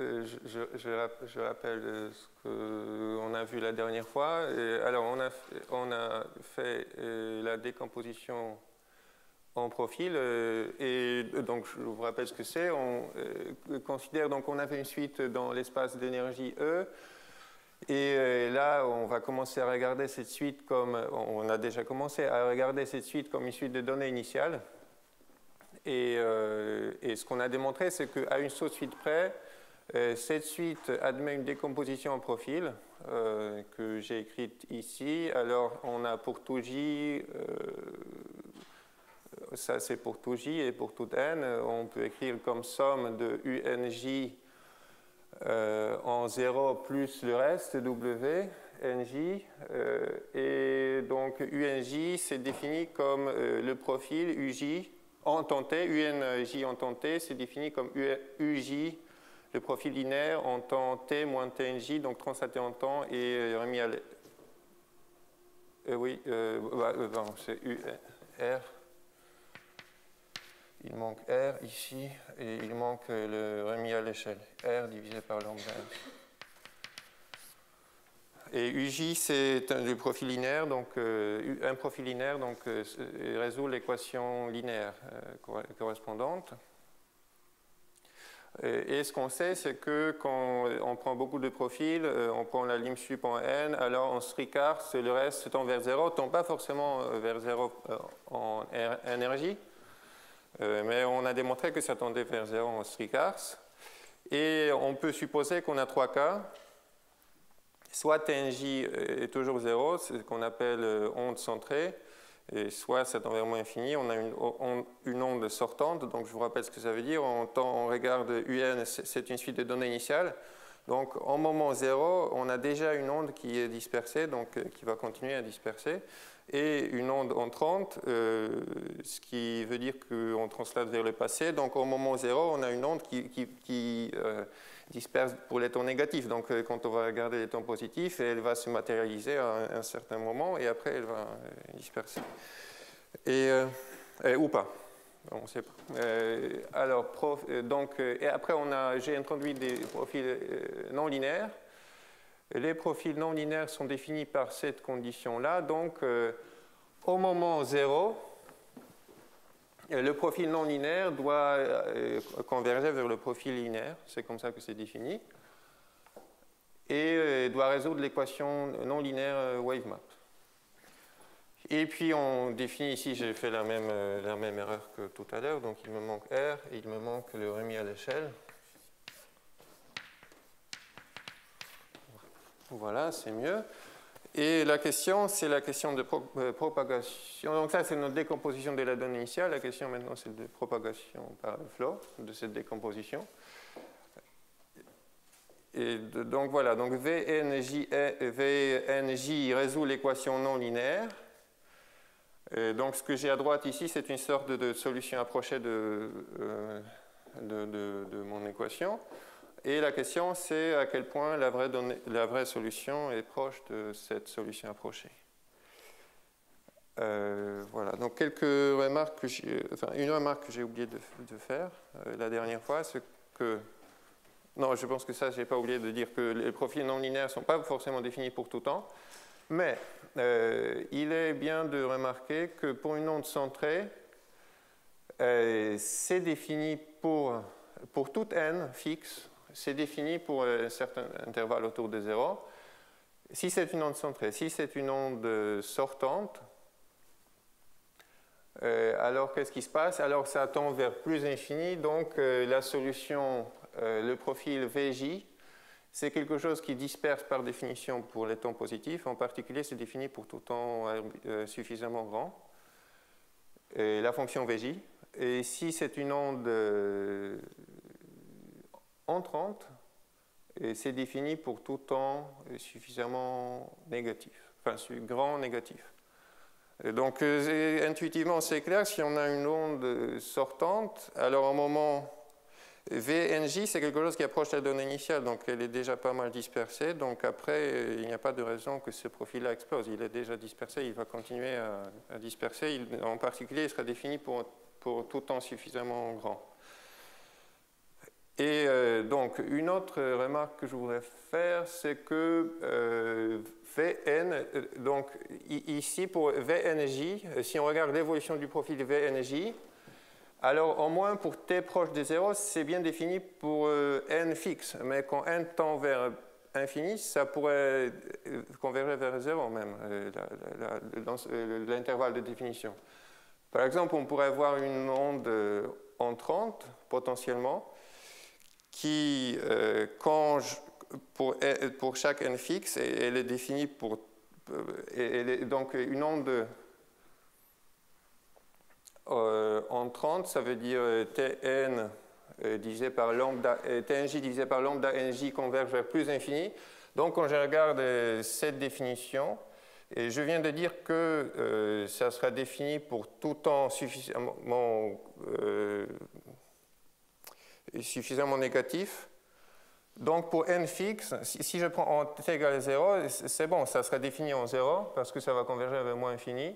je rappelle ce qu'on a vu la dernière fois. Alors, on a fait la décomposition en profil, et donc je vous rappelle ce que c'est. On considère, donc on avait une suite dans l'espace d'énergie E, et là on va commencer à regarder cette suite comme, on a déjà commencé à regarder cette suite comme une suite de données initiales, et ce qu'on a démontré, c'est qu'à une seule suite près, cette suite admet une décomposition en profil que j'ai écrite ici. Alors on a pour tout J, ça c'est pour tout J, et pour tout N, on peut écrire comme somme de UNJ en 0 plus le reste, W, NJ. Et donc UNJ, c'est défini comme le profil UJ en temps T, UNJ en temps T, c'est défini comme UJ, le profil linéaire en temps T moins TNJ, donc translaté en temps et remis à c'est R. Il manque R ici, et il manque le remis à l'échelle. R divisé par lambda. Et UJ, c'est le profil linéaire, donc un profil linéaire, donc résout l'équation linéaire correspondante. Et ce qu'on sait, c'est que quand on prend beaucoup de profils, on prend la lim sup en n, alors on se ricarse, le reste tend vers 0, tend pas forcément vers 0 en énergie, mais on a démontré que ça tendait vers 0 en ricarse. Et on peut supposer qu'on a trois cas. Soit TNJ est toujours 0, c'est ce qu'on appelle onde centrée, et soit ça tend vers moins infini, on a une onde sortante. Donc je vous rappelle ce que ça veut dire. On regarde UN, c'est une suite de données initiales. Donc en moment 0, on a déjà une onde qui est dispersée, donc qui va continuer à disperser, et une onde entrante, ce qui veut dire qu'on translate vers le passé. Donc au moment 0, on a une onde qui disperse pour les temps négatifs. Donc quand on va regarder les temps positifs, elle va se matérialiser à un certain moment, et après elle va disperser. Ou pas. On ne sait pas. Et après, j'ai introduit des profils non linéaires. Les profils non linéaires sont définis par cette condition-là. Donc, au moment 0, le profil non linéaire doit converger vers le profil linéaire. C'est comme ça que c'est défini. Et doit résoudre l'équation non linéaire WaveMap. Et puis on définit ici, j'ai fait la même erreur que tout à l'heure, donc il me manque R et il me manque le remis à l'échelle. Voilà, c'est mieux. Et la question, c'est la question de propagation. Donc ça, c'est notre décomposition de la donnée initiale. La question maintenant, c'est de propagation par le flow de cette décomposition. Et donc voilà, donc VNJ résout l'équation non linéaire. Donc ce que j'ai à droite ici, c'est une sorte de solution approchée de mon équation. Et la question, c'est à quel point la vraie solution est proche de cette solution approchée. Voilà, donc quelques remarques, une remarque que j'ai oublié de faire la dernière fois, c'est que, non, je pense que ça, je n'ai pas oublié de dire que les profils non linéaires ne sont pas forcément définis pour tout temps, mais il est bien de remarquer que pour une onde centrée, c'est défini pour toute n fixe, c'est défini pour un certain intervalle autour de 0. Si c'est une onde centrée, si c'est une onde sortante, alors qu'est-ce qui se passe? Alors ça tend vers plus infini, donc la solution, le profil VJ, c'est quelque chose qui disperse par définition pour les temps positifs. En particulier, c'est défini pour tout temps suffisamment grand. Et la fonction VJ. Et si c'est une onde entrante, c'est défini pour tout temps suffisamment négatif, enfin grand négatif. Et donc intuitivement, c'est clair, si on a une onde sortante, alors au moment VNJ, c'est quelque chose qui approche la donnée initiale, donc elle est déjà pas mal dispersée, donc après, il n'y a pas de raison que ce profil-là explose. Il est déjà dispersé, il va continuer à disperser. En particulier, il sera défini pour tout temps suffisamment grand. Et donc, une autre remarque que je voudrais faire, c'est que Vn, donc ici pour Vnj, si on regarde l'évolution du profil Vnj, alors au moins pour t proche de 0, c'est bien défini pour n fixe, mais quand n tend vers infini, ça pourrait converger vers 0 même, l'intervalle de définition. Par exemple, on pourrait avoir une onde en 30, potentiellement, qui, pour chaque n fixe, elle est définie pour... donc une onde en 30, ça veut dire Tn divisé par lambda, Tnj divisé par lambda nj converge vers plus infini. Donc quand je regarde cette définition, et je viens de dire que ça sera défini pour tout temps suffisamment négatif. Donc pour n fixe, si je prends en t égale 0, c'est bon, ça sera défini en 0 parce que ça va converger vers moins infini.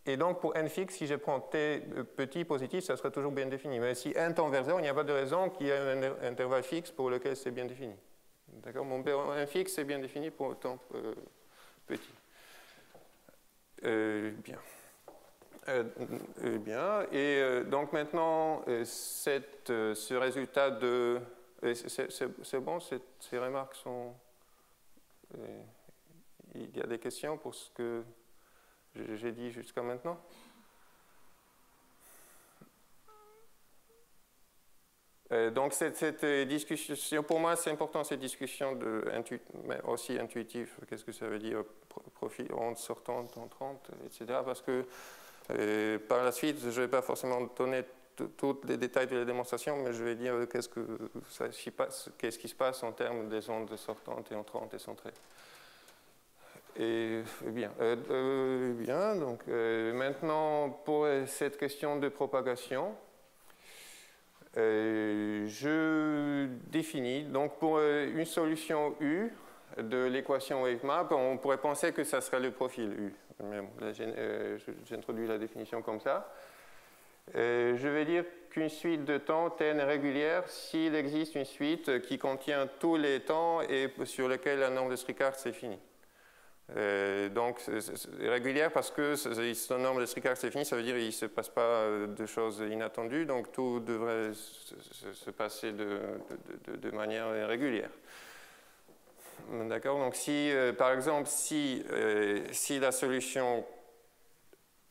Et donc pour n fixe, si je prends t petit positif, ça sera toujours bien défini. Mais si n tend vers 0, il n'y a pas de raison qu'il y ait un intervalle fixe pour lequel c'est bien défini. D'accord? Mon n fixe, c'est bien défini pour temps petit. Bien. Bien. Et donc maintenant, ce résultat de... C'est bon, ces remarques sont... il y a des questions pour ce que j'ai dit jusqu'à maintenant? Donc cette discussion, pour moi c'est important cette discussion mais aussi intuitive, qu'est-ce que ça veut dire profil, onde sortante, entente, etc. Parce que par la suite je ne vais pas forcément donner tous les détails de la démonstration, mais je vais dire qu'est-ce qui se passe en termes des ondes sortantes et entrantes et centrées. Et bien, donc maintenant pour cette question de propagation, je définis, donc pour une solution U de l'équation WaveMap, on pourrait penser que ça serait le profil U. J'introduis la définition comme ça. Je vais dire qu'une suite de temps Tn est régulière s'il existe une suite qui contient tous les temps et sur lequel la norme de Strickard c'est fini. Donc c'est régulière parce que son norme de Strickard c'est fini, ça veut dire qu'il ne se passe pas de choses inattendues, donc tout devrait se passer de manière régulière. D'accord? Donc si, par exemple, si la solution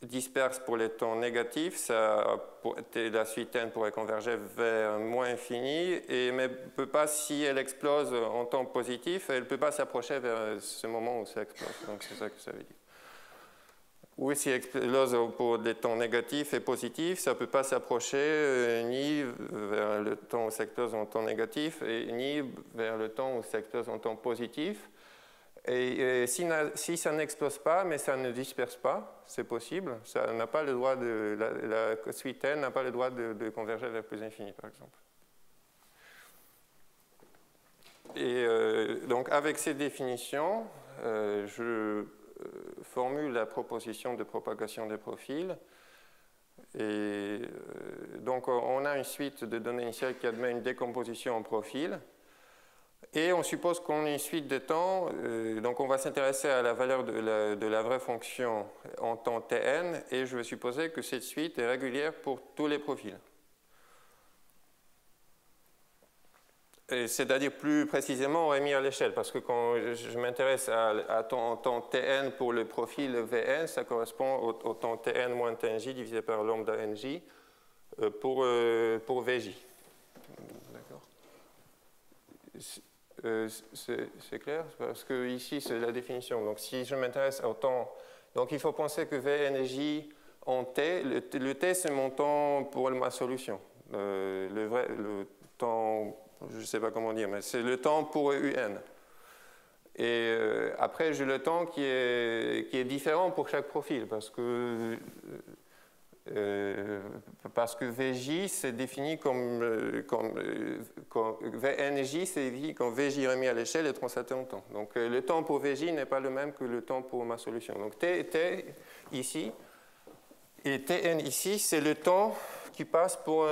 disperse pour les temps négatifs, la suite n pourrait converger vers moins infini, mais peut pas, si elle explose en temps positif, elle ne peut pas s'approcher vers ce moment où ça explose. Donc c'est ça que ça veut dire. Ou si elle explose pour des temps négatifs et positifs, ça ne peut pas s'approcher ni vers le temps où ça explose en temps négatif, ni vers le temps où ça explose en temps positif. Et si ça n'explose pas, mais ça ne disperse pas, c'est possible. Ça n'a pas le droit la suite n n'a pas le droit de converger vers plus infini, par exemple. Et donc, avec ces définitions, je formule la proposition de propagation des profils. Et donc, on a une suite de données initiales qui admet une décomposition en profil. Et on suppose qu'on a une suite de temps, donc on va s'intéresser à la valeur de la vraie fonction en temps Tn, et je vais supposer que cette suite est régulière pour tous les profils. C'est-à-dire plus précisément remis à l'échelle, parce que quand je m'intéresse à temps Tn pour le profil Vn, ça correspond au temps Tn moins Tnj divisé par lambda nj pour Vj. D'accord. C'est clair? Parce que ici, c'est la définition. Donc, si je m'intéresse au temps... Donc, il faut penser que Vnj en t, le t, c'est mon temps pour ma solution. Le temps, je ne sais pas comment dire, mais c'est le temps pour un. Et après, j'ai le temps qui est différent pour chaque profil, parce que Vj, c'est défini comme Vnj, c'est défini comme Vj remis à l'échelle et translaté en temps. Donc le temps pour Vj n'est pas le même que le temps pour ma solution. Donc T ici et Tn ici, c'est le temps qui passe pour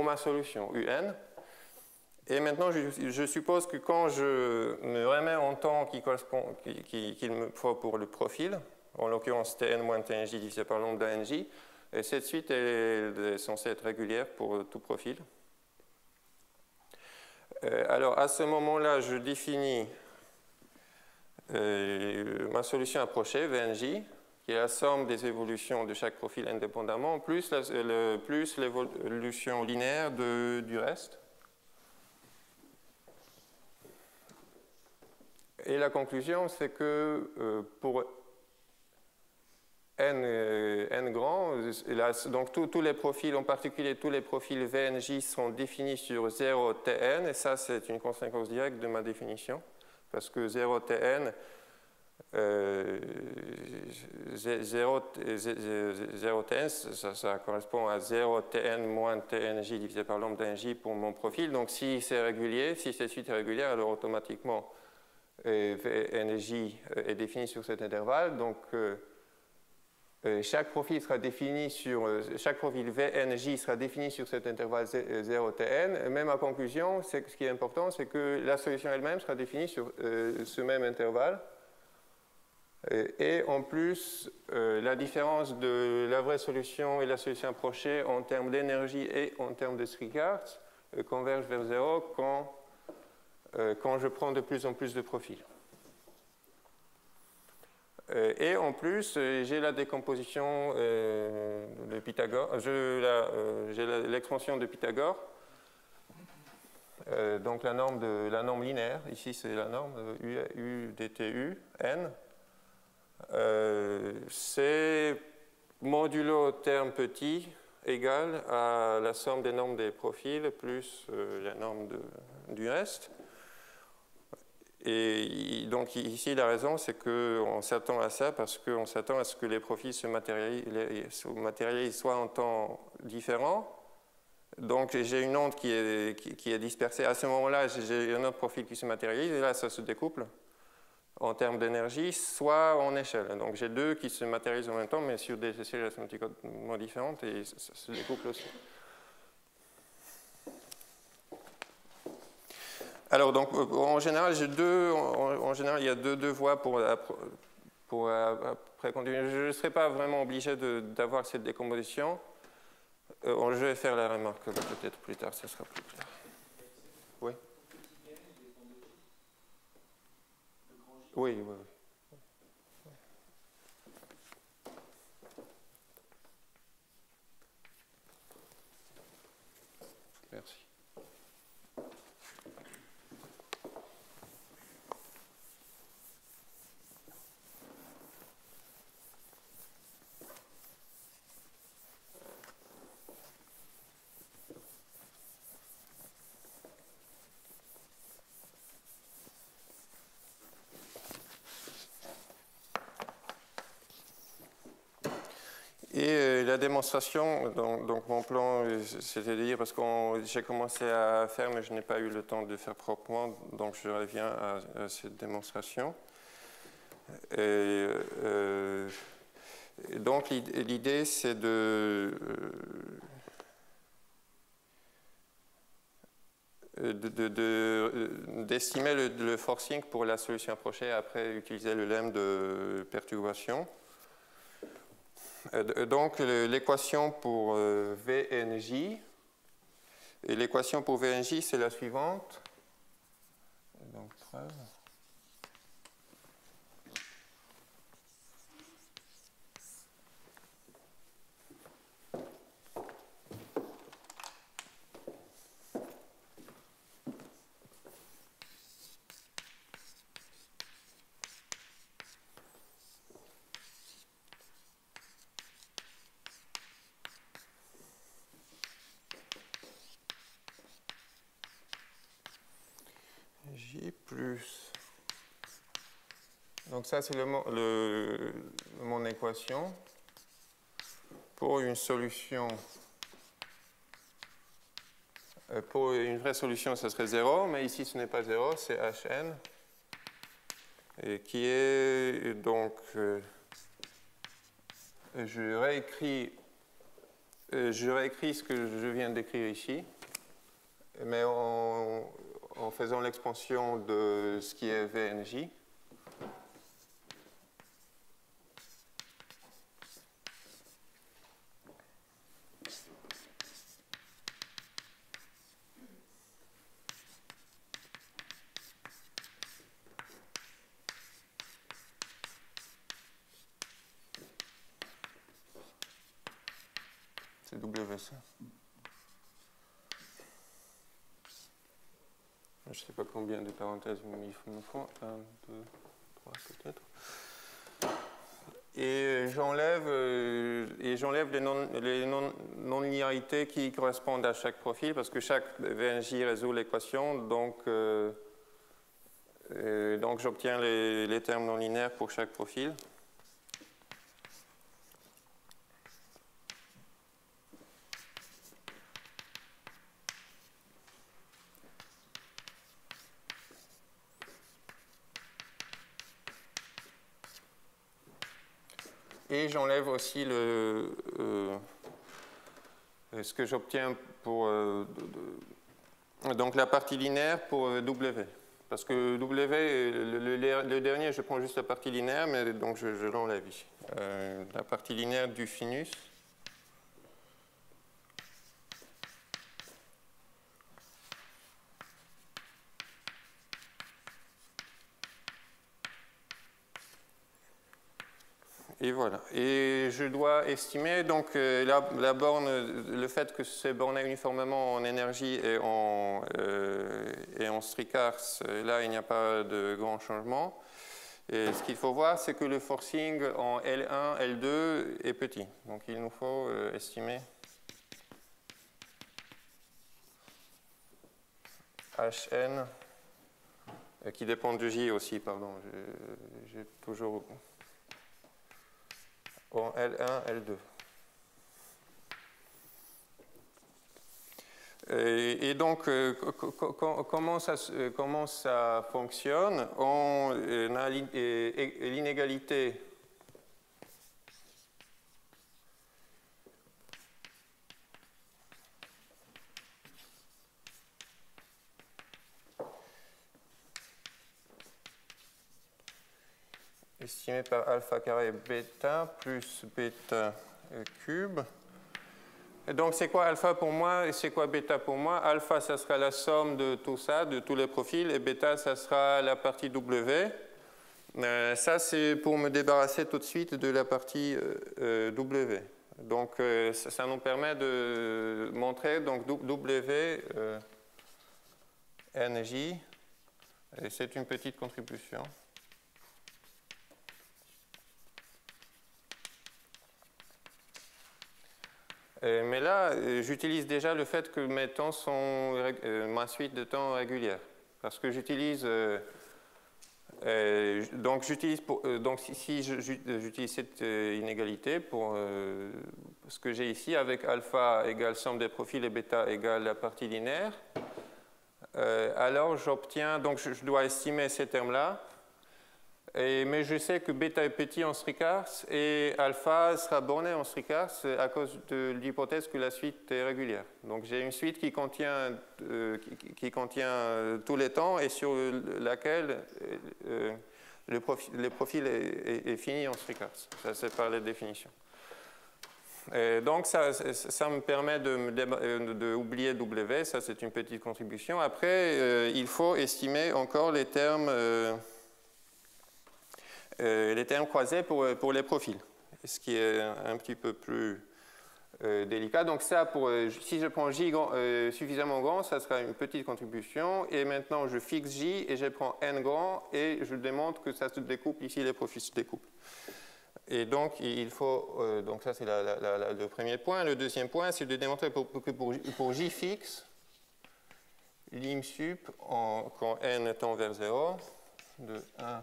ma solution Un. Et maintenant, je suppose que quand je me remets en temps qu'il me faut pour le profil, en l'occurrence Tn moins Tnj divisé par lambda Nj, et cette suite est censée être régulière pour tout profil. Alors à ce moment-là, je définis ma solution approchée, Vnj, qui est la somme des évolutions de chaque profil indépendamment, plus l'évolution linéaire du reste. Et la conclusion, c'est que pour n grand, donc tous les profils, en particulier tous les profils VNJ sont définis sur 0 Tn, et ça c'est une conséquence directe de ma définition, parce que 0 Tn, 0 Tn, ça correspond à 0 Tn moins Tnj divisé par lambda Nj pour mon profil, donc si c'est régulier, si cette suite est régulière, alors automatiquement Vnj est défini sur cet intervalle, donc chaque profil Vnj sera défini sur cet intervalle 0Tn. Même à conclusion, ce qui est important, c'est que la solution elle-même sera définie sur ce même intervalle. Et en plus, la différence de la vraie solution et la solution approchée en termes d'énergie et en termes de Srikart converge vers 0 quand je prends de plus en plus de profils. Et en plus, j'ai la décomposition de Pythagore, j'ai l'expansion de Pythagore, donc la norme linéaire, ici c'est la norme U dtu n, c'est modulo terme petit égale à la somme des normes des profils plus la norme du reste. Et donc ici, la raison, c'est qu'on s'attend à ça parce qu'on s'attend à ce que les profils se matérialisent soit en temps différent. Donc j'ai une onde qui est dispersée. À ce moment-là, j'ai un autre profil qui se matérialise et là, ça se découple en termes d'énergie, soit en échelle. Donc j'ai deux qui se matérialisent en même temps, mais sur des échelles asymptotiquement différentes et ça se découple aussi. Alors, donc, en général, il y a deux voies pour après continuer. Je ne serai pas vraiment obligé d'avoir cette décomposition. Je vais faire la remarque peut-être plus tard, ça sera plus clair. Oui. Oui, oui, oui. Merci. Et la démonstration, donc mon plan, c'était de dire, parce que j'ai commencé à faire, mais je n'ai pas eu le temps de faire proprement, donc je reviens à cette démonstration. Et donc l'idée, c'est d'estimer le forcing pour la solution approchée, après utiliser le lemme de perturbation. Donc l'équation pour Vnj, et l'équation pour Vnj, c'est la suivante. Donc preuve. J plus. Donc ça, c'est mon équation pour une solution. Pour une vraie solution, ça serait 0, mais ici, ce n'est pas 0, c'est Hn, et qui est donc. Je réécris ce que je viens d'écrire ici. mais en faisant l'expansion de ce qui est VNJ. C'est W ça. Je ne sais pas combien de parenthèses il me faut. 1, 2, 3 peut-être. Et j'enlève les non-linéarités qui correspondent à chaque profil, parce que chaque VNJ résout l'équation, donc j'obtiens les termes non linéaires pour chaque profil. Et j'enlève aussi ce que j'obtiens pour donc la partie linéaire pour W. Parce que W, le dernier, je prends juste la partie linéaire, mais donc je l'enlève ici. La partie linéaire du sinus. Et voilà. Et je dois estimer donc la borne, le fait que c'est borné uniformément en énergie et en Stricars, là il n'y a pas de grand changement. Et ce qu'il faut voir, c'est que le forcing en L1, L2 est petit. Donc il nous faut estimer Hn, qui dépend de J aussi, pardon. J'ai toujours en L1, L2. Et donc, comment ça fonctionne? On a l'inégalité estimée par alpha carré bêta plus bêta cube. Et donc, c'est quoi alpha pour moi et c'est quoi bêta pour moi? Alpha, ça sera la somme de tout ça, de tous les profils, et bêta, ça sera la partie W. Ça, c'est pour me débarrasser tout de suite de la partie W. Donc, ça nous permet de montrer donc, W, NJ, et c'est une petite contribution. Mais là, j'utilise déjà le fait que mes temps sont ma suite de temps régulière. Parce que j'utilise. Donc, si j'utilise cette inégalité pour ce que j'ai ici, avec alpha égale somme des profils et bêta égale la partie linéaire, alors j'obtiens. Donc, je dois estimer ces termes-là. Mais je sais que bêta est petit en Stricars et alpha sera borné en Stricars à cause de l'hypothèse que la suite est régulière. Donc j'ai une suite qui contient tous les temps et sur laquelle le profil est fini en Stricars. Ça, c'est par les définitions. Donc ça me permet d'oublier W, ça c'est une petite contribution. Après, il faut estimer encore les termes croisés pour les profils, ce qui est un petit peu plus délicat. Donc ça, si je prends J suffisamment grand, ça sera une petite contribution. Et maintenant, je fixe J et je prends N grand et je démontre que ça se découple. Ici, les profils se découplent. Et donc, il faut... donc ça, c'est le premier point. Le deuxième point, c'est de démontrer que pour J fixe, lim sup, quand N tend vers 0, de 1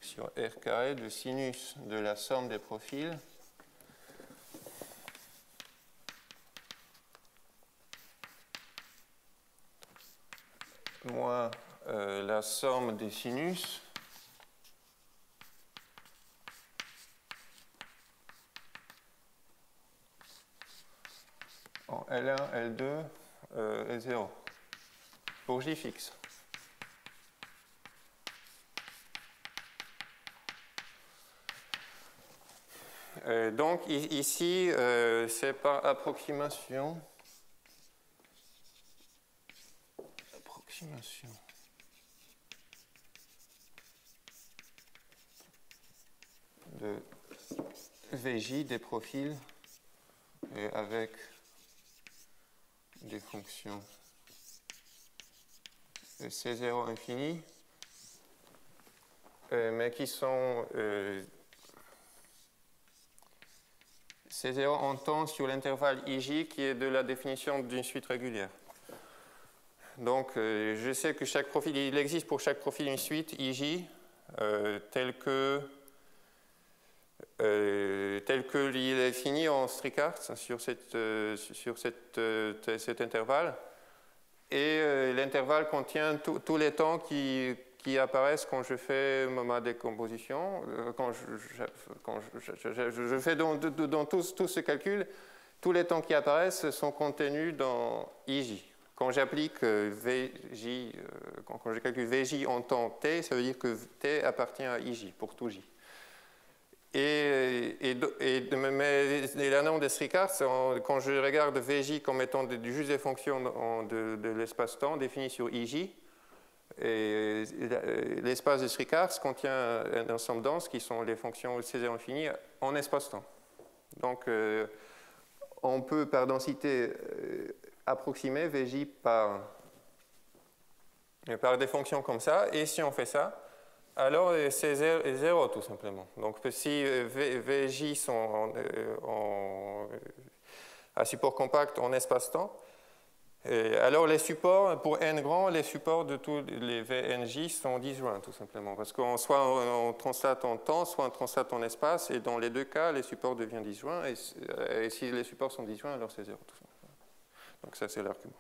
sur R carré de sinus de la somme des profils moins la somme des sinus en L1, L2 et 0. pour J fixe. Donc ici, c'est par approximation. De VJ des profils avec des fonctions C0 infini, mais qui sont C0 en temps sur l'intervalle IJ qui est de la définition d'une suite régulière. Donc, je sais que chaque profil, il existe pour chaque profil une suite IJ telle que il est fini en Stricart sur cet intervalle. Et l'intervalle contient tous les temps qui apparaissent quand je fais ma décomposition. Quand je fais dans tous ces calculs, tous les temps qui apparaissent sont contenus dans IJ. Quand j'applique VJ, quand je calcule VJ en temps t, ça veut dire que t appartient à IJ pour tout J. Mais la norme de Stricart, quand je regarde VJ comme étant juste des fonctions de l'espace-temps définies sur IJ, l'espace de Stricart contient un ensemble dense qui sont les fonctions C0 infini en espace-temps. Donc, on peut par densité approximer VJ par des fonctions comme ça, et si on fait ça, alors c'est 0 tout simplement. Donc si VJ sont à support compact en espace-temps, alors les supports, pour n grand, les supports de tous les VNJ sont disjoints tout simplement. Parce qu'on soit on translate en temps, soit on translate en espace, et dans les deux cas, les supports deviennent disjoints, et si les supports sont disjoints, alors c'est 0 tout simplement. Donc ça c'est l'argument.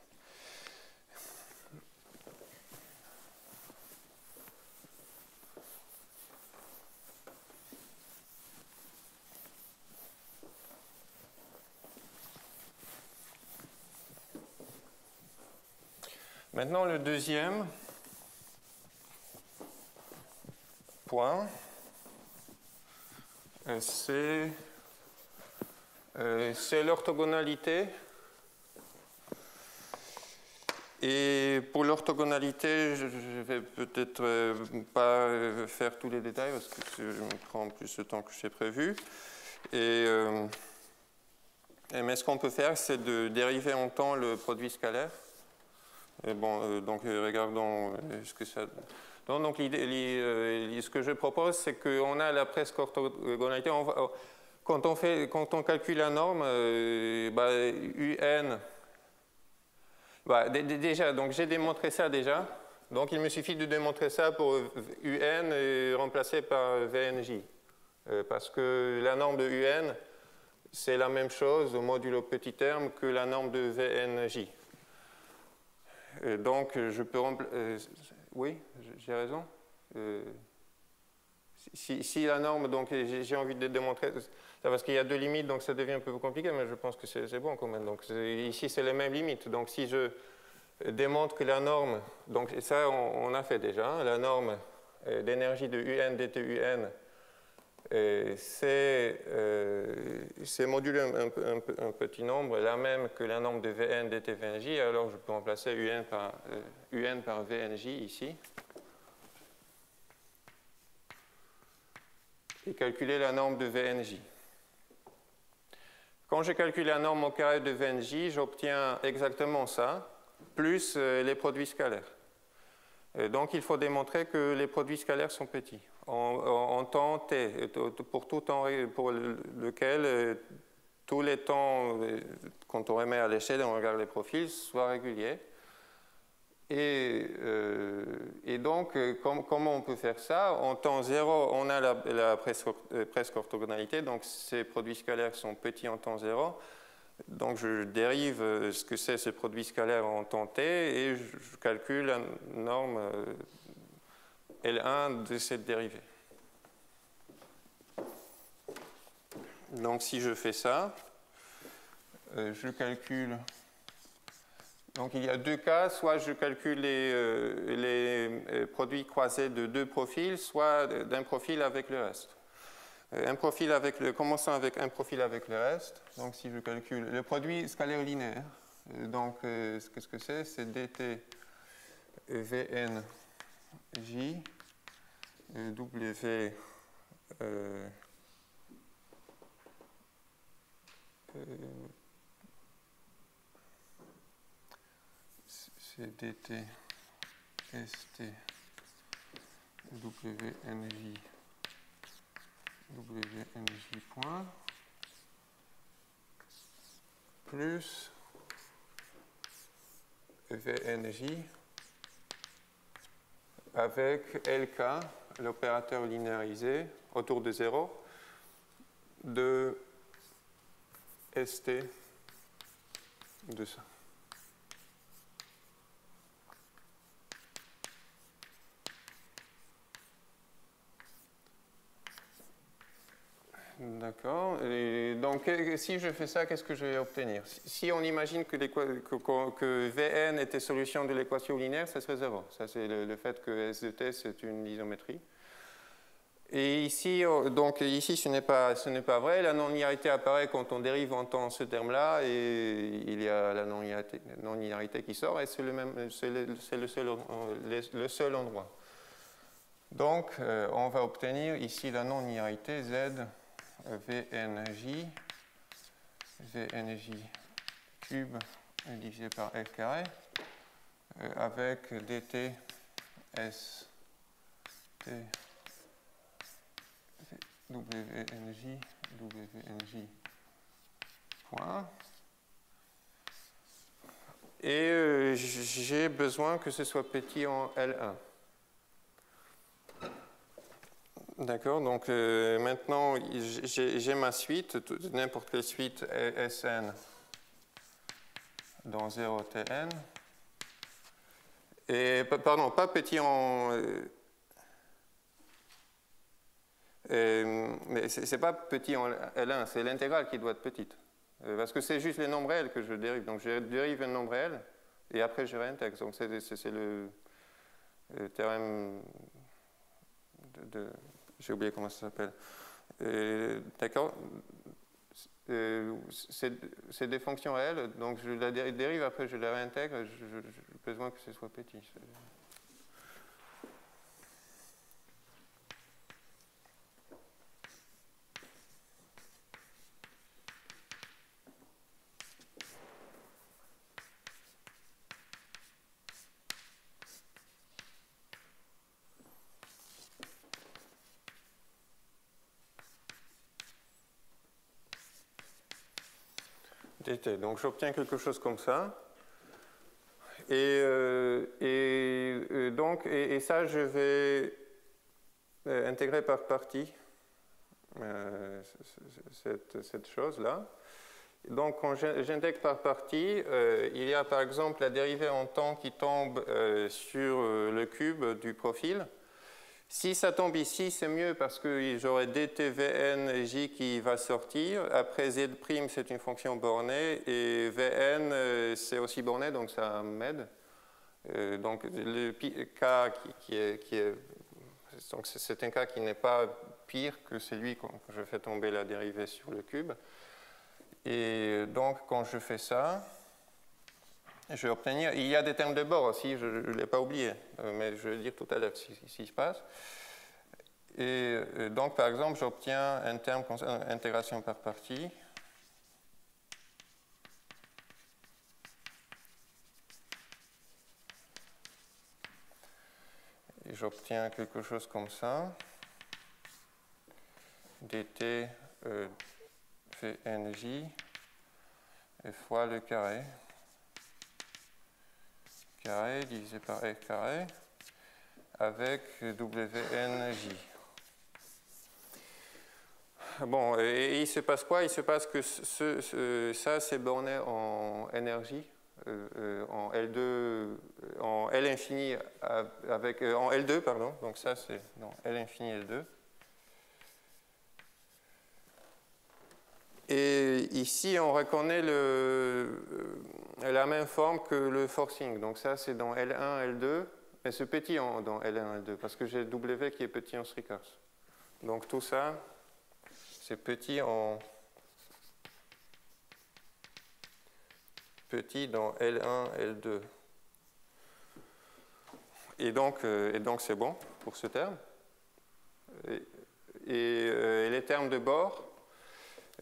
Maintenant, le deuxième point, c'est l'orthogonalité. Et pour l'orthogonalité, je ne vais peut-être pas faire tous les détails parce que je me prends plus de temps que j'ai prévu. Mais ce qu'on peut faire, c'est de dériver en temps le produit scalaire. Et bon, donc regardons ce que ça donne. Donc ce que je propose, c'est qu'on a la presque orthogonalité. Quand on calcule la norme, UN. Déjà, donc j'ai démontré ça déjà. Donc il me suffit de démontrer ça pour UN remplacé par VNJ. Parce que la norme de UN, c'est la même chose au modulo petit terme que la norme de VNJ. Donc, je peux oui, j'ai raison. Si la norme, donc j'ai envie de démontrer, parce qu'il y a deux limites, donc ça devient un peu compliqué, mais je pense que c'est bon quand même. Donc, ici, c'est les mêmes limites. Donc, si je démontre que la norme, donc ça, on a fait déjà, hein, la norme d'énergie de UN dt UN, c'est modulé un petit nombre, la même que la norme de Vn dt Vnj, alors je peux remplacer UN par Vnj ici. Et calculer la norme de Vnj. Quand je calcule la norme au carré de Vnj, j'obtiens exactement ça, plus les produits scalaires. Donc il faut démontrer que les produits scalaires sont petits, en temps t, pour tout temps pour lequel tous les temps, quand on remet à l'échelle et on regarde les profils, soient réguliers. Et donc, comment on peut faire ça? En temps 0, on a la presque orthogonalité, donc ces produits scalaires sont petits en temps 0. Donc, je dérive ce que c'est ce produit scalaire en temps t et je calcule la norme L1 de cette dérivée. Donc, si je fais ça, je calcule Donc il y a deux cas, soit je calcule les produits croisés de deux profils, soit d'un profil avec le reste. Commençons avec un profil avec le reste. Donc si je calcule le produit scalaire linéaire, donc qu'est-ce que c'est? C'est dt Vn J W c'est dt st WNJ point plus VNJ avec LK, l'opérateur linéarisé autour de 0 de ST de ça. D'accord. Donc, si je fais ça, qu'est-ce que je vais obtenir? Si on imagine que Vn était solution de l'équation linéaire, ça serait 0. Ça, c'est le fait que S de t, c'est une isométrie. Et ici, donc, ici ce n'est pas vrai. La non-linéarité apparaît quand on dérive en temps ce terme-là, et il y a la non-linéarité qui sort, et c'est le seul endroit. Donc, on va obtenir ici la non-linéarité Z VNJ cube divisé par F carré avec dt S T WNJ point. Et j'ai besoin que ce soit petit en L1. D'accord, donc maintenant j'ai ma suite, n'importe quelle suite Sn dans 0 Tn. Et, pardon, pas petit en... mais c'est pas petit en L1, c'est l'intégrale qui doit être petite. Parce que c'est juste les nombres réels que je dérive. Donc je dérive un nombre réel et après je réintègre. Donc c'est le théorème de j'ai oublié comment ça s'appelle. D'accord. C'est des fonctions réelles, donc je la dérive, après je la réintègre, j'ai besoin que ce soit petit. Donc j'obtiens quelque chose comme ça. Et ça, je vais intégrer par partie cette chose-là. Donc quand j'intègre par partie, il y a par exemple la dérivée en temps qui tombe sur le cube du profil. Si ça tombe ici, c'est mieux parce que j'aurai dtvnj qui va sortir. Après, z', c'est une fonction bornée et vn, c'est aussi borné, donc ça m'aide. Donc, le cas donc c'est un cas qui n'est pas pire que celui quand je fais tomber la dérivée sur le cube. Et donc, quand je fais ça, je vais obtenir, il y a des termes de bord aussi, je ne l'ai pas oublié, mais je vais le dire tout à l'heure ce qui se passe. Et donc, par exemple, j'obtiens un terme concernant intégration par partie. Et j'obtiens quelque chose comme ça. dt Vnj fois le carré divisé par f carré avec WNJ. Bon, et il se passe quoi? Il se passe que ça, c'est borné en énergie, en L2, en L infini, avec, en L2, pardon. Donc ça, c'est L infini L2. Et ici, on reconnaît la même forme que le forcing. Donc ça, c'est dans L1, L2, mais c'est petit dans L1, L2, parce que j'ai W qui est petit en Srikars. Donc tout ça, c'est petit dans L1, L2. Et donc c'est bon pour ce terme. Et les termes de bord,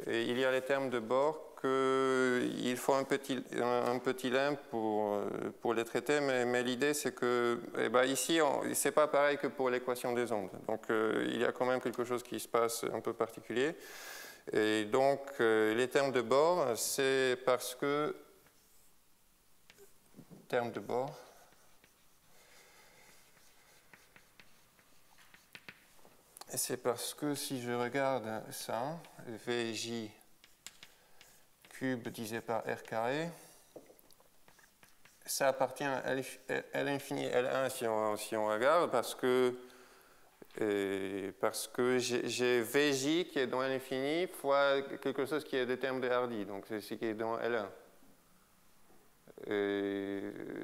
il y a les termes de bord qu'il faut un petit lemme pour les traiter, mais l'idée c'est que ici, c'est pas pareil que pour l'équation des ondes. Donc il y a quand même quelque chose qui se passe un peu particulier. Et donc les termes de bord, c'est parce que termes de bord. C'est parce que si je regarde ça, VJ cube divisé par R carré, ça appartient à L infini L1 si on regarde, parce que j'ai VJ qui est dans L infini fois quelque chose qui est des termes de Hardy, donc c'est ce qui est dans L1.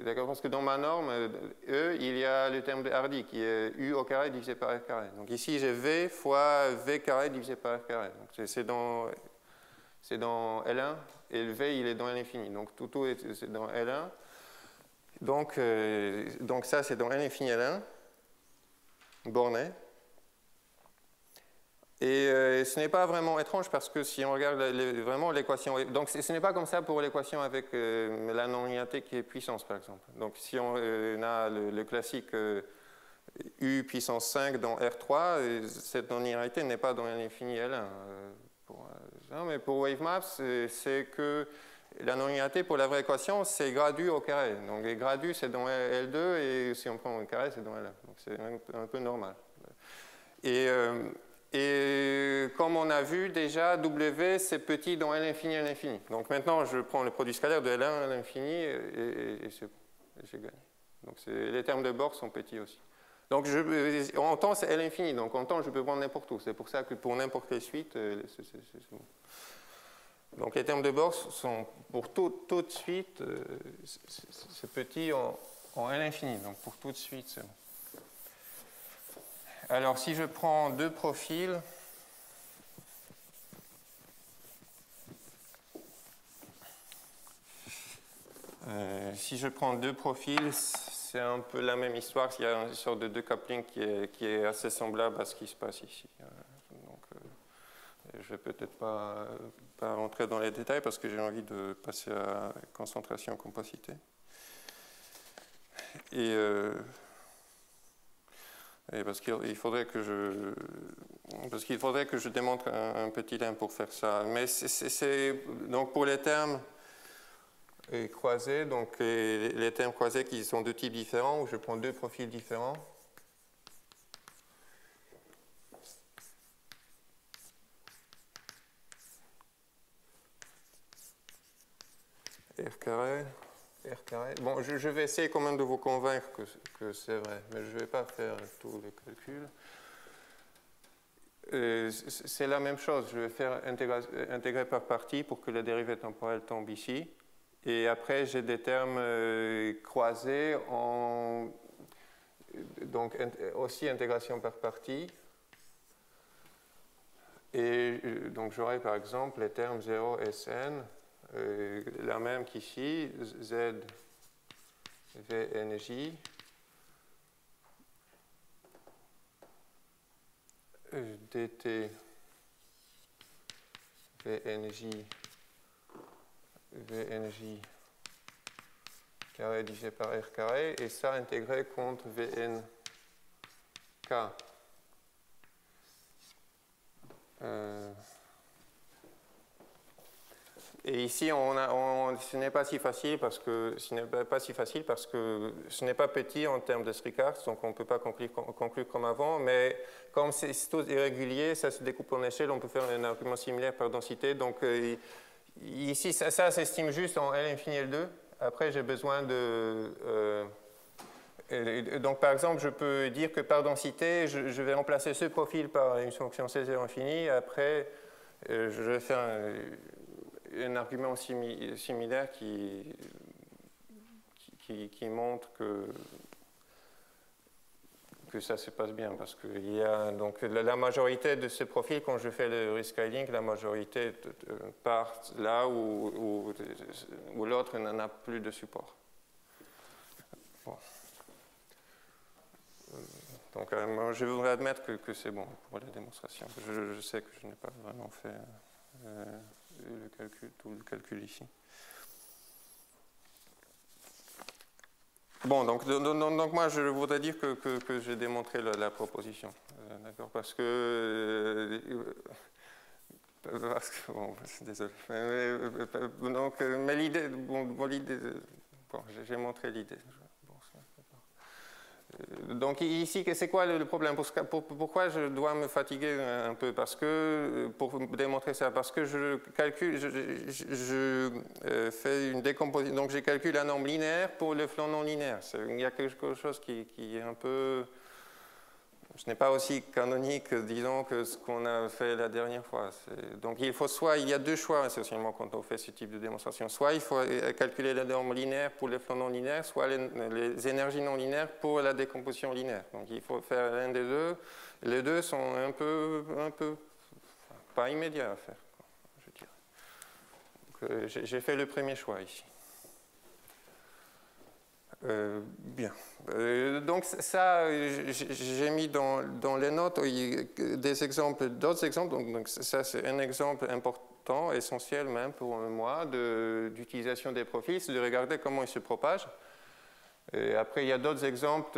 D'accord, parce que dans ma norme, E, il y a le terme de Hardy qui est U au carré divisé par R carré. Donc ici, j'ai V fois V carré divisé par R carré. C'est dans L1 et le V, il est dans L infini. Donc tout c'est dans L1. Donc ça, c'est dans L infini L1, borné. Et ce n'est pas vraiment étrange parce que si on regarde vraiment l'équation, donc ce n'est pas comme ça pour l'équation avec la non-linéarité qui est puissance par exemple. Donc si on a le classique U puissance 5 dans R3, cette non-linéarité n'est pas dans l'infini L1. Mais pour WaveMaps, c'est que la non-linéarité pour la vraie équation, c'est gradu au carré. Donc les gradu c'est dans L2 et si on prend le carré, c'est dans L1. Donc c'est un peu normal. Et comme on a vu déjà, W c'est petit dans L infini, L infini. Donc maintenant, je prends le produit scalaire de L1 à l'infini et j'ai gagné. Donc les termes de bord sont petits aussi. Donc en temps, c'est L infini. Donc en temps, je peux prendre n'importe où. C'est pour ça que pour n'importe quelle suite, c'est bon. Donc les termes de bord sont pour toute suite, c'est petit en L infini. Donc pour toute suite, c'est bon. Alors, si je prends deux profils, c'est un peu la même histoire. Il y a une sorte de decoupling qui est assez semblable à ce qui se passe ici. Donc, je ne vais peut-être pas rentrer dans les détails parce que j'ai envie de passer à concentration, compacité. Et parce qu'il faudrait que je démontre un petit lemme pour faire ça. Mais donc pour les termes croisés, donc les termes croisés qui sont de types différents, où je prends deux profils différents. R carré. Bon, je vais essayer quand même de vous convaincre que c'est vrai, mais je ne vais pas faire tous les calculs. C'est la même chose, je vais faire intégrer par partie pour que la dérivée temporelle tombe ici. Et après, j'ai des termes croisés donc aussi intégration par partie. Et donc j'aurai par exemple les termes 0 Sn. La même qu'ici, Z VNJ dt VNJ carré divisé par R carré, et ça intégré contre VNK. Et ici, ce n'est pas si facile parce que ce n'est pas petit en termes de Srikars, donc on ne peut pas conclure comme avant. Mais comme c'est tout irrégulier, ça se découpe en échelle, on peut faire un argument similaire par densité. Donc ici, ça s'estime juste en L infini L2. Après, j'ai besoin de... donc par exemple, je peux dire que par densité, je vais remplacer ce profil par une fonction C0 infini. Après, je vais faire un argument similaire qui montre que ça se passe bien, parce que il y a donc la majorité de ces profils, quand je fais le rescaling, la majorité part là où l'autre n'en a plus de support. Bon. Donc je voudrais admettre que c'est bon pour la démonstration. Je sais que je n'ai pas vraiment fait tout le calcul ici. Bon, donc moi je voudrais dire que j'ai démontré la proposition, d'accord, parce que bon, désolé, mais l'idée, j'ai montré l'idée. Donc ici, c'est quoi le problème? Pourquoi je dois me fatiguer un peu? Parce que, pour démontrer ça, parce que je calcule, je fais une décomposition, donc je calcule un nombre linéaire pour le flanc non linéaire. Il y a quelque chose qui est un peu... Ce n'est pas aussi canonique, disons, que ce qu'on a fait la dernière fois. Donc il y a deux choix essentiellement quand on fait ce type de démonstration. Soit il faut calculer la norme linéaire pour les flancs non linéaires, soit les énergies non linéaires pour la décomposition linéaire. Donc il faut faire l'un des deux. Les deux sont un peu pas immédiats à faire, je dirais. J'ai fait le premier choix ici. Bien. Donc ça, j'ai mis dans les notes des exemples, d'autres exemples. Donc ça, c'est un exemple important, essentiel même pour moi, d'utilisation des profils, c'est de regarder comment ils se propagent. Et après, il y a d'autres exemples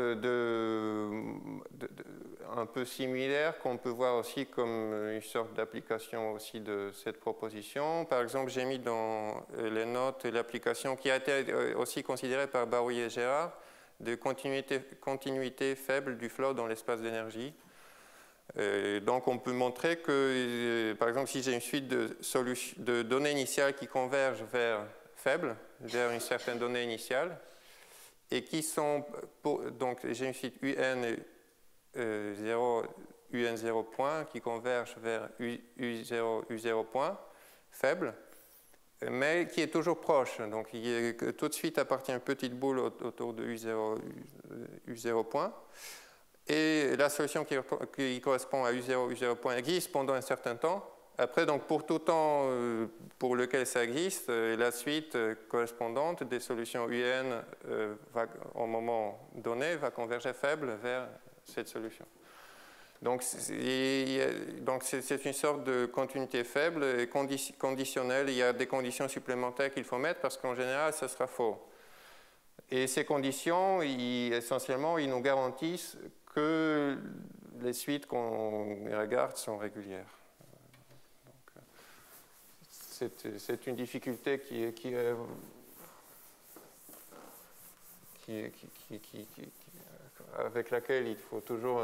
un peu similaires qu'on peut voir aussi comme une sorte d'application aussi de cette proposition. Par exemple, j'ai mis dans les notes l'application qui a été aussi considérée par Barouille et Gérard de continuité faible du flow dans l'espace d'énergie. Donc, on peut montrer que, par exemple, si j'ai une suite de données initiales qui convergent vers faible, vers une certaine donnée initiale, et qui sont, donc j'ai une suite UN0 point qui converge vers U0 point faible, mais qui est toujours proche. Donc tout de suite appartient à une petite boule autour de U0 point. Et la solution qui correspond à U0 point existe pendant un certain temps. Après, donc, pour tout temps pour lequel ça existe, la suite correspondante des solutions UN au moment donné va converger faible vers cette solution. Donc, c'est une sorte de continuité faible et conditionnelle. Il y a des conditions supplémentaires qu'il faut mettre parce qu'en général, ça sera faux. Et ces conditions, essentiellement, ils nous garantissent que les suites qu'on regarde sont régulières. C'est une difficulté avec laquelle il faut toujours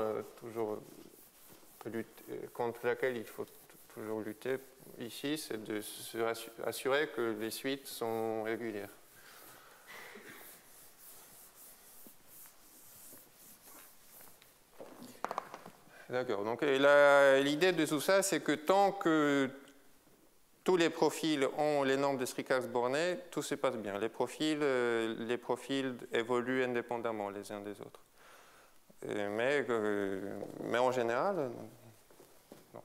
lutter, contre laquelle il faut toujours lutter. Ici, c'est de s'assurer que les suites sont régulières. D'accord. Donc l'idée de tout ça, c'est que tant que tous les profils ont les nombres de Srikars bornés, tout se passe bien. Les profils évoluent indépendamment les uns des autres. Mais en général, non.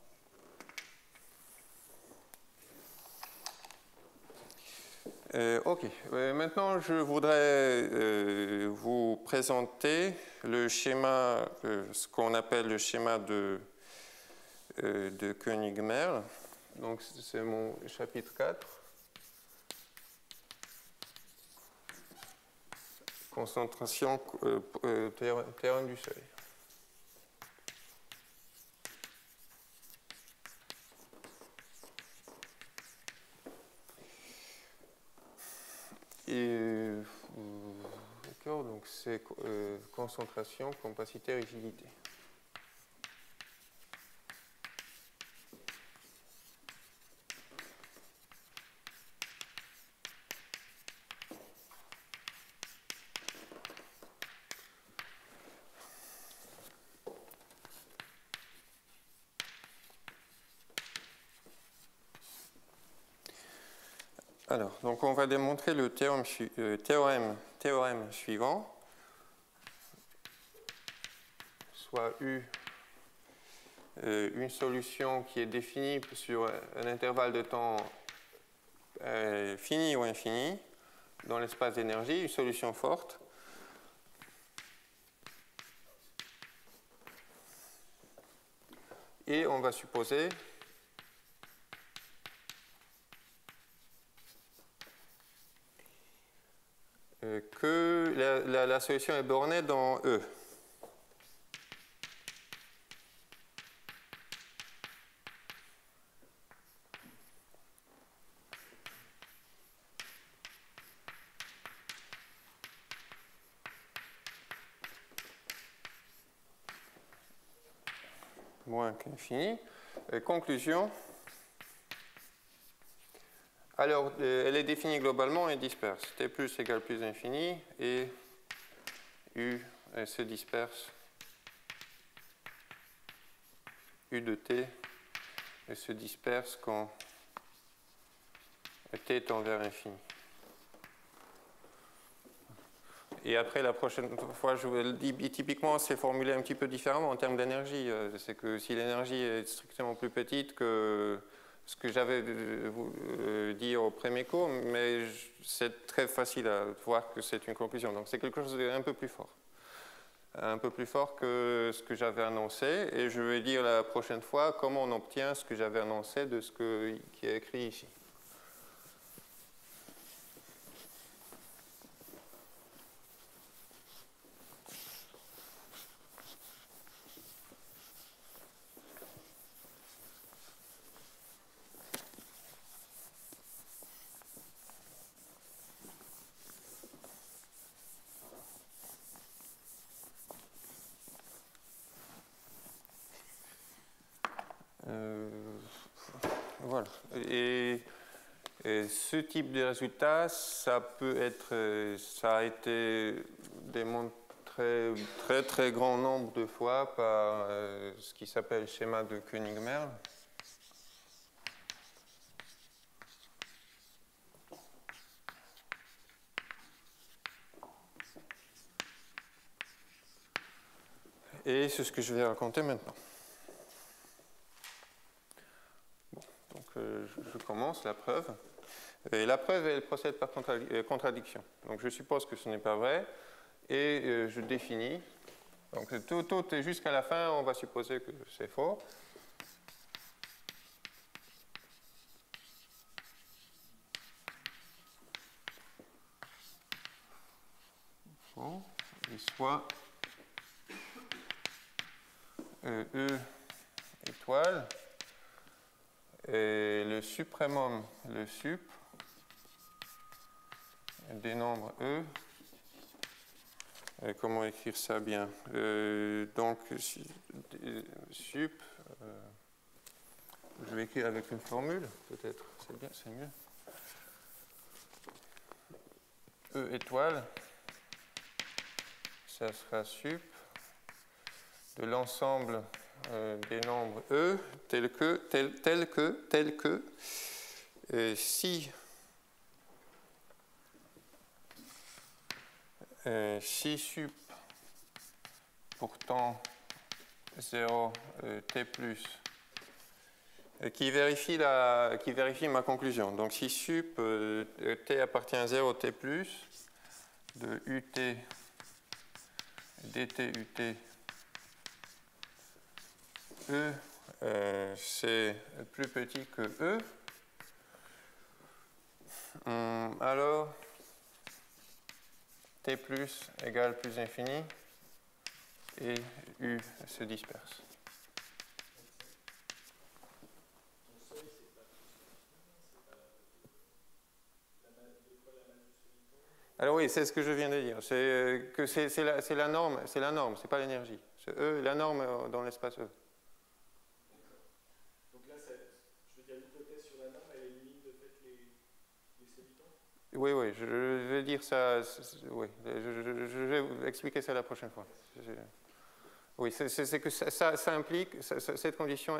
OK. Maintenant, je voudrais vous présenter le schéma, ce qu'on appelle le schéma de Koenig-Merle. Donc, c'est mon chapitre 4. Concentration, théorème du seuil. D'accord, donc c'est concentration, compacité, rigidité. Alors, donc on va démontrer le théorème théorème suivant, soit U, une solution qui est définie sur un intervalle de temps fini ou infini dans l'espace d'énergie, une solution forte. Et on va supposer que la solution est bornée dans E. Moins qu'infini. Conclusion. Alors, elle est définie globalement et disperse. T plus égale plus infini et U se disperse. U de T se disperse quand T tend vers infini. Et après, la prochaine fois, je vous le dis, typiquement, c'est formulé un petit peu différemment en termes d'énergie. C'est que si l'énergie est strictement plus petite que ce que j'avais dit au premier cours, mais c'est très facile à voir que c'est une conclusion. Donc c'est quelque chose d'un peu plus fort. Un peu plus fort que ce que j'avais annoncé. Et je vais dire la prochaine fois comment on obtient ce que j'avais annoncé de ce qui est écrit ici. Voilà. Et ce type de résultat, ça peut être, ça a été démontré très très grand nombre de fois par ce qui s'appelle le schéma de Koenig-Merle. Et c'est ce que je vais raconter maintenant. Je commence la preuve. Et la preuve, elle procède par contradiction. Donc je suppose que ce n'est pas vrai et je définis. Donc tout est jusqu'à la fin, on va supposer que c'est faux. Bon, et soit E étoile et le suprémum, le sup, des nombres E. Et comment écrire ça bien? Donc, sup, je vais écrire avec une formule, peut-être, c'est bien, c'est mieux. E étoile, ça sera sup de l'ensemble des nombres E tels que, si sup pour temps 0 t plus qui vérifie ma conclusion. Donc si sup t appartient à 0 t plus de ut dt ut E c'est plus petit que E, alors T plus égale plus infini et U se disperse. Alors oui, c'est ce que je viens de dire. C'est que c'est la norme, c'est pas l'énergie. C'est E, la norme dans l'espace E. Oui, oui, je vais dire ça. Oui, je vais expliquer ça la prochaine fois. Oui, c'est que ça implique, cette condition,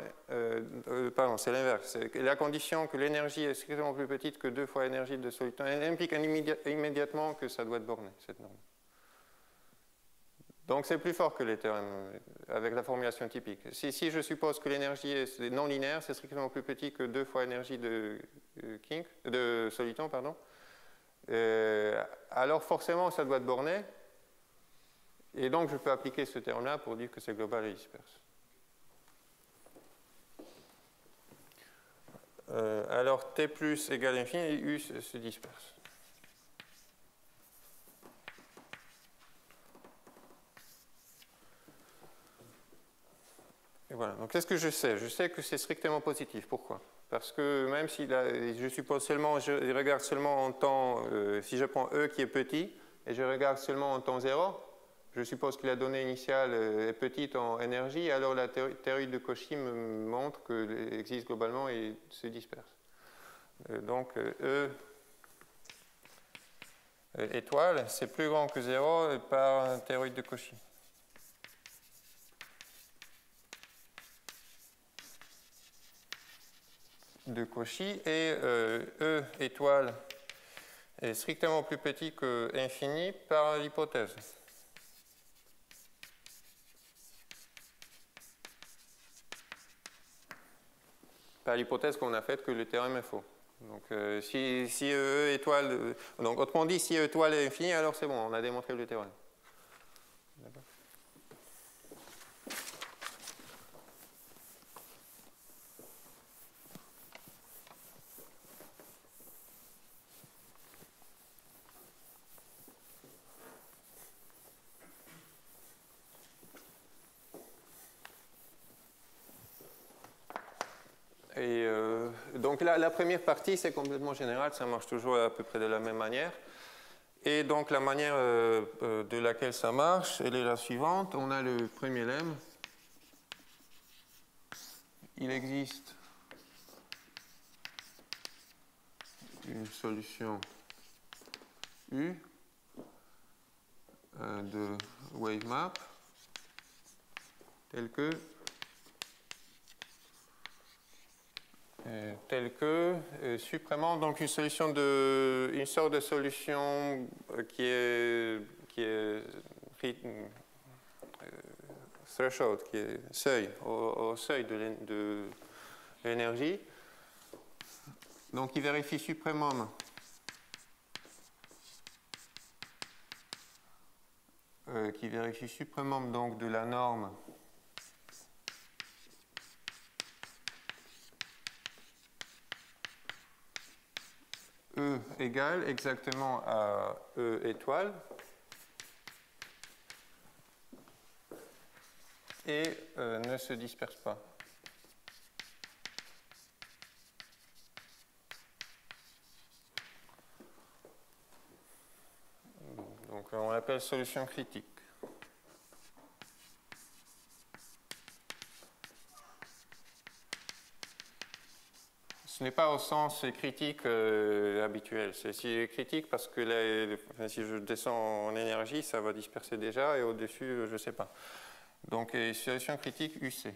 pardon, c'est l'inverse. La condition que l'énergie est strictement plus petite que 2 fois l'énergie de soliton, elle implique immédiatement que ça doit être borné, cette norme. Donc c'est plus fort que les théorèmes avec la formulation typique. Si je suppose que l'énergie est non linéaire, c'est strictement plus petit que 2 fois l'énergie de soliton, pardon. Alors forcément, ça doit être borné. Et donc, je peux appliquer ce terme-là pour dire que c'est global et disperse. Alors, T plus égale infini et U se disperse. Et voilà. Donc, qu'est-ce que je sais? Je sais que c'est strictement positif. Pourquoi? Parce que même si je regarde seulement en temps, si je prends E qui est petit, et je regarde seulement en temps 0, je suppose que la donnée initiale est petite en énergie, alors la théorie de Cauchy me montre qu'elle existe globalement et se disperse. Donc E étoile, c'est plus grand que 0 par théorie de Cauchy. De Cauchy et E étoile est strictement plus petit que infini par l'hypothèse. Par l'hypothèse qu'on a faite que le théorème est faux. Donc si E étoile, donc autrement dit, si E étoile est infini, alors c'est bon, on a démontré le théorème. D'accord. Et donc la première partie, c'est complètement général, ça marche toujours à peu près de la même manière. Et donc la manière de laquelle ça marche, elle est la suivante. On a le premier lemme. Il existe une solution U de wave map telle que suprêmement, donc une sorte de solution qui est threshold, qui est seuil, au seuil de l'énergie. Donc il vérifie suprêmement donc de la norme E égale exactement à E étoile et ne se disperse pas. Donc on l'appelle solution critique. Ce n'est pas au sens critique habituel. C'est critique parce que si je descends en énergie, ça va disperser déjà, et au-dessus, je ne sais pas. Donc, solution critique UC.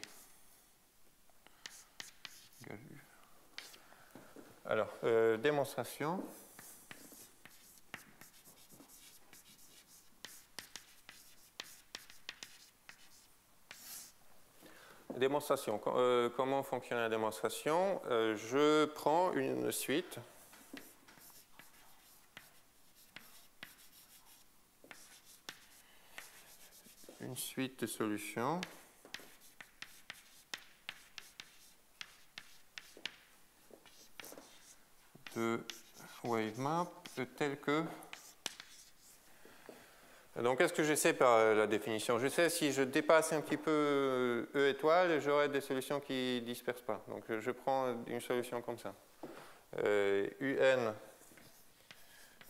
Alors, démonstration. Démonstration. Comment fonctionne la démonstration? Je prends une suite. Une suite de solutions. De wave map telle que. Donc, qu'est-ce que je sais par la définition? Je sais si je dépasse un petit peu E étoile, j'aurai des solutions qui ne dispersent pas. Donc, je prends une solution comme ça. UN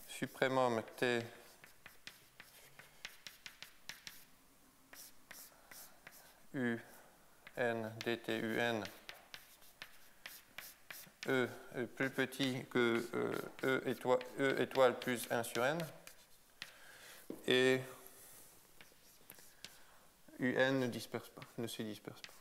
suprêmum T UN dt UN E est plus petit que E étoile plus 1 sur N. Et UN ne disperse pas, ne se disperse pas.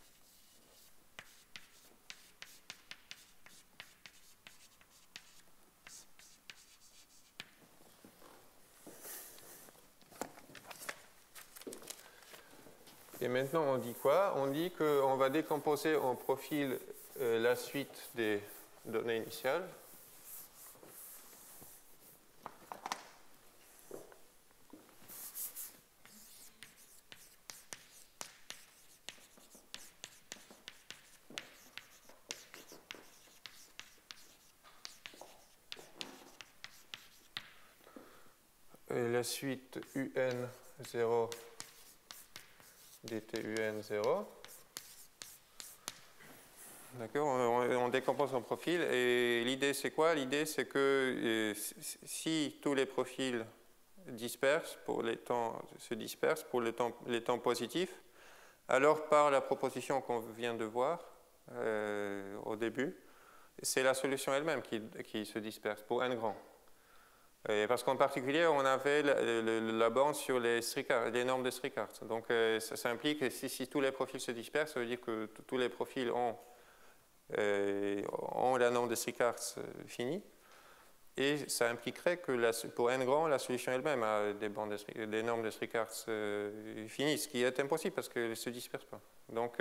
Et maintenant, on dit quoi? On dit qu'on va décomposer en profil la suite des données initiales. Et la suite UN0 DTUN0. D'accord, on décompose en profil et l'idée c'est quoi? L'idée c'est que si tous les profils dispersent pour les temps, se dispersent pour les temps positifs, alors par la proposition qu'on vient de voir au début, c'est la solution elle-même qui se disperse pour n grand. Et parce qu'en particulier, on avait la borne sur les normes de Strickart. Donc, ça implique que si tous les profils se dispersent, ça veut dire que tous les profils ont la norme de Strickart finie. Et ça impliquerait que pour n grand, la solution elle-même a des normes de Strickart finies, ce qui est impossible parce qu'elles ne se dispersent pas. Donc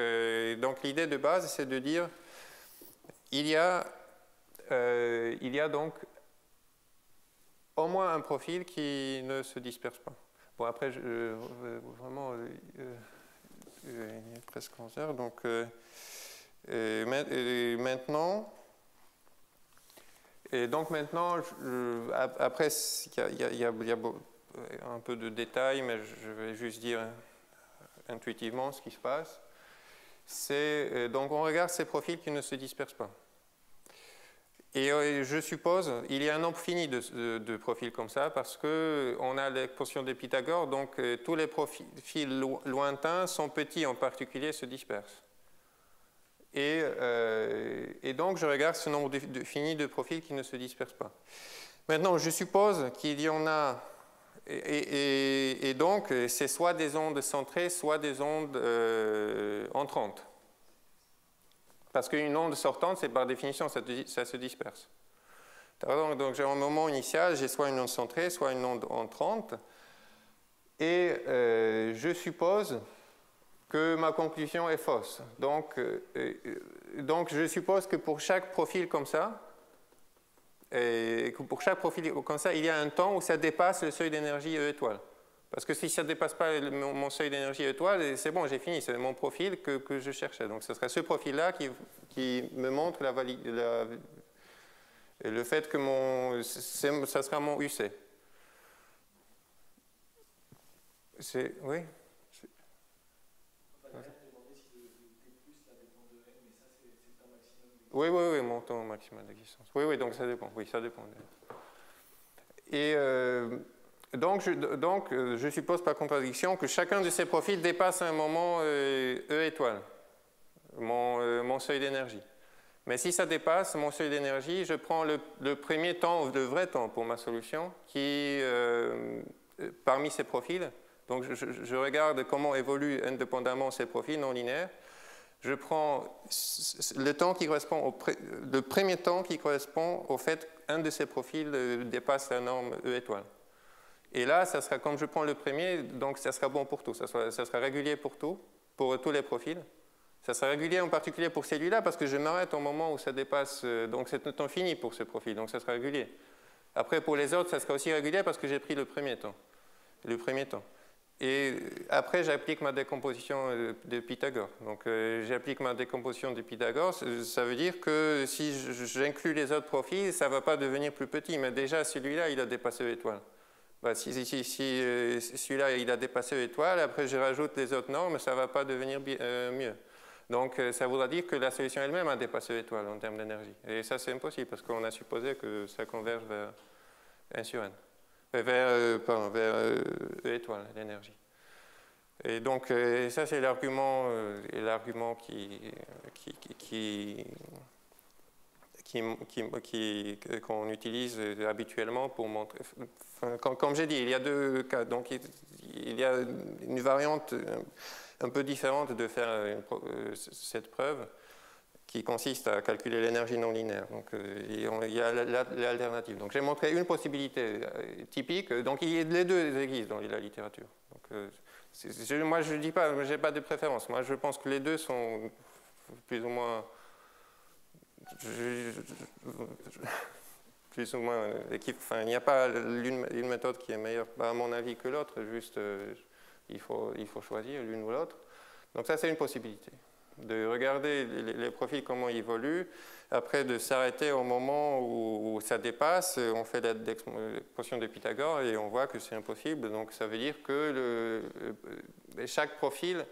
l'idée de base, c'est de dire il y a donc au moins un profil qui ne se disperse pas. Bon, après, vraiment, il est presque 11 heures, donc maintenant, après, il y a un peu de détails, mais je vais juste dire intuitivement ce qui se passe. Donc, on regarde ces profils qui ne se dispersent pas. Et je suppose, il y a un nombre fini de profils comme ça, parce qu'on a l'équation de Pythagore, donc tous les profils lointains sont petits, en particulier se dispersent. Et donc je regarde ce nombre fini de profils qui ne se dispersent pas. Maintenant, je suppose qu'il y en a, et donc c'est soit des ondes centrées, soit des ondes entrantes. Parce qu'une onde sortante, c'est par définition, ça se disperse. Donc j'ai un moment initial, j'ai soit une onde centrée, soit une onde entrante. Et je suppose que ma conclusion est fausse. Donc je suppose que pour chaque profil comme ça, il y a un temps où ça dépasse le seuil d'énergie E étoile. Parce que si ça ne dépasse pas mon seuil d'énergie étoile, c'est bon, j'ai fini, c'est mon profil que je cherchais. Donc ce serait ce profil-là qui me montre le fait que ça sera mon UC. Oui. Oui, mon temps maximal d'existence. Oui, donc ça dépend. Oui, ça dépend. Et donc, je suppose par contradiction que chacun de ces profils dépasse à un moment E étoile, mon seuil d'énergie. Mais si ça dépasse mon seuil d'énergie, je prends le premier temps, le vrai temps pour ma solution, qui parmi ces profils. Donc, je regarde comment évoluent indépendamment ces profils non linéaires. Je prends le temps qui correspond le premier temps qui correspond au fait qu'un de ces profils dépasse la norme E étoile. Et là, ça sera, comme je prends le premier, donc ça sera bon pour tout. Ça sera régulier pour tout, pour tous les profils. Ça sera régulier en particulier pour celui-là parce que je m'arrête au moment où ça dépasse. Donc c'est un temps fini pour ce profil, donc ça sera régulier. Après, pour les autres, ça sera aussi régulier parce que j'ai pris le premier temps. Et après, j'applique ma décomposition de Pythagore. Donc j'applique ma décomposition de Pythagore. Ça veut dire que si j'inclus les autres profils, ça ne va pas devenir plus petit. Mais déjà, celui-là, il a dépassé l'étoile. Bah, si celui-là il a dépassé l'étoile, après je rajoute les autres normes, ça ne va pas devenir mieux. Donc ça voudra dire que la solution elle-même a dépassé l'étoile en termes d'énergie. Et ça c'est impossible parce qu'on a supposé que ça converge vers 1 sur n. Vers E étoile, l'énergie. Et donc ça c'est l'argument qu'on utilise habituellement pour montrer. Comme j'ai dit, il y a deux cas. Donc, il y a une variante. un peu différente de faire cette preuve qui consiste à calculer l'énergie non linéaire. Donc, il y a l'alternative. Donc, j'ai montré une possibilité typique. Donc, les deux existent dans la littérature. Donc, moi, je ne dis pas, je n'ai pas de préférence. Moi, je pense que les deux sont plus ou moins... plus ou moins enfin, il n'y a pas une méthode qui est meilleure, à mon avis, que l'autre. Juste, il faut choisir l'une ou l'autre. Donc, ça, c'est une possibilité. De regarder les profils, comment ils évoluent, après de s'arrêter au moment où ça dépasse, on fait l'expression de Pythagore et on voit que c'est impossible. Donc ça veut dire que chaque profil,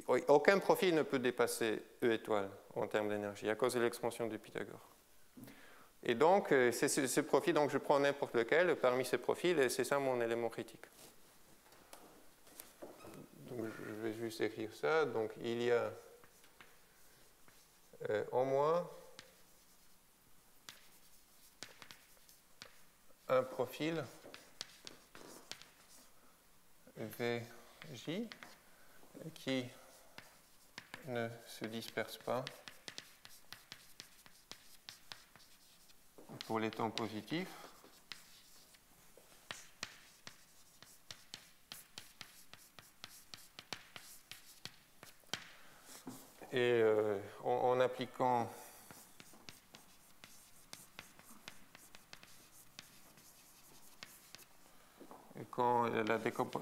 aucun profil ne peut dépasser E étoile en termes d'énergie à cause de l'expansion de Pythagore. Et donc, c'est ce profil, donc je prends n'importe lequel parmi ces profils et c'est ça mon élément critique. Donc, je vais juste écrire ça. Donc, il y a en moins un profil VJ qui ne se disperse pas pour les temps positifs. Et en appliquant quand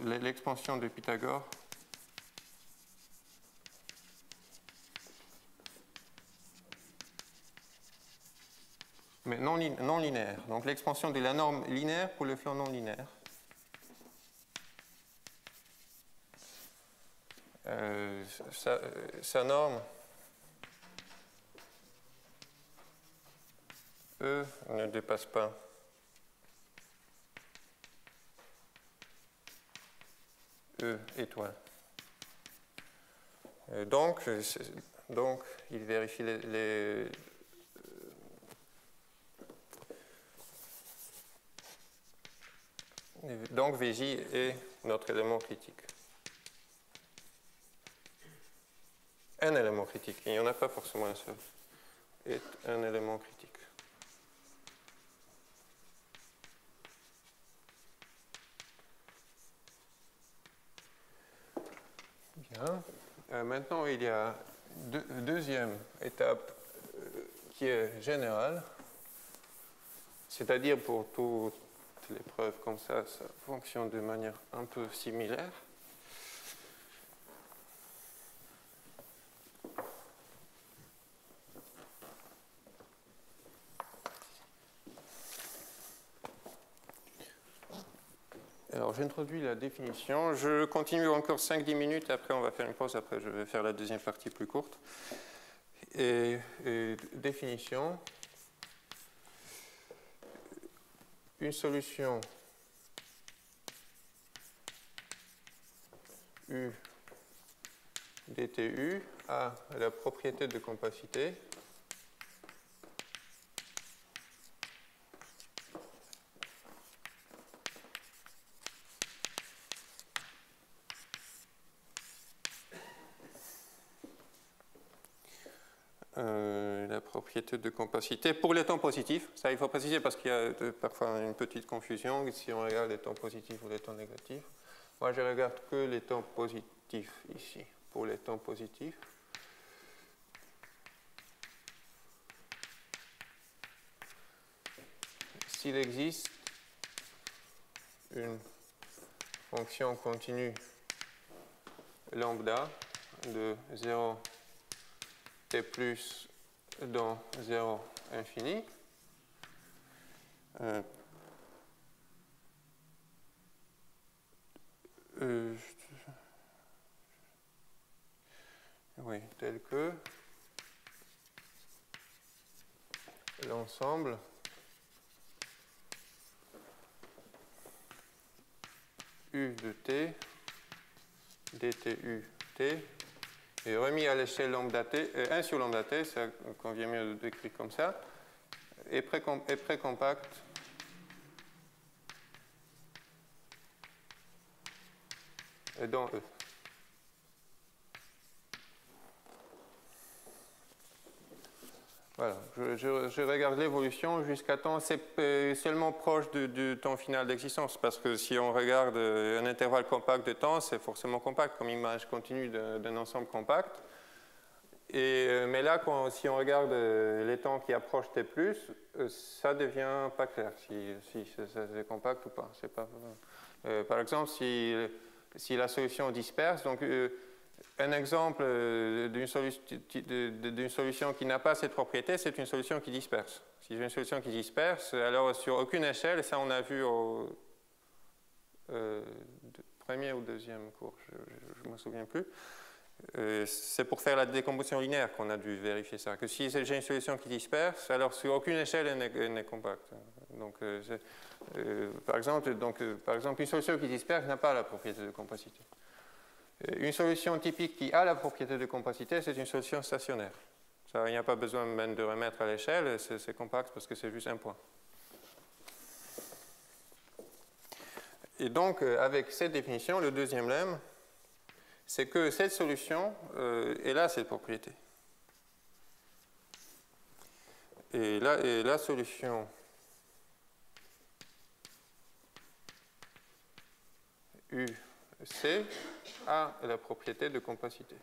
l'expansion de Pythagore mais non linéaire. Donc l'expansion de la norme linéaire pour le flanc non linéaire. Sa norme E ne dépasse pas E étoile. Donc, il vérifie donc VJ est notre élément critique. Un élément critique, il n'y en a pas forcément un seul, est un élément critique. Bien. Maintenant, il y a deuxième étape qui est générale, c'est-à-dire pour toutes les preuves comme ça fonctionne de manière un peu similaire. Alors, j'introduis la définition. Je continue encore 5-10 minutes. Après, on va faire une pause. Après, je vais faire la deuxième partie plus courte. Et définition. Une solution U dTU a la propriété de compacité pour les temps positifs. Ça, il faut préciser parce qu'il y a parfois une petite confusion si on regarde les temps positifs ou les temps négatifs. Moi, je regarde que les temps positifs ici. Pour les temps positifs, s'il existe une fonction continue lambda de 0 t plus dans 0 infini, oui, tel que l'ensemble U de t, dtu t, est remis à l'échelle lambda t, 1 sur lambda t, ça convient mieux d'écrire comme ça, est précompact dans E. Voilà, je regarde l'évolution jusqu'à temps, c'est seulement proche du temps final d'existence, parce que si on regarde un intervalle compact de temps, c'est forcément compact, comme image continue d'un ensemble compact. Mais là, si on regarde les temps qui approchent T+, ça devient pas clair si c'est compact ou pas. Pas par exemple, si la solution disperse, donc un exemple d'une solution qui n'a pas cette propriété, c'est une solution qui disperse. Si j'ai une solution qui disperse, alors sur aucune échelle, et ça on a vu au premier ou deuxième cours, je ne me souviens plus, c'est pour faire la décomposition linéaire qu'on a dû vérifier ça. Que si j'ai une solution qui disperse, alors sur aucune échelle elle n'est compacte. Donc, par exemple, une solution qui disperse n'a pas la propriété de compacité. Une solution typique qui a la propriété de compacité, c'est une solution stationnaire. Ça, il n'y a pas besoin même de remettre à l'échelle, c'est compact parce que c'est juste un point. Et donc, avec cette définition, le deuxième lemme, c'est que cette solution, elle a cette propriété. Et la solution UC a la propriété de compacité.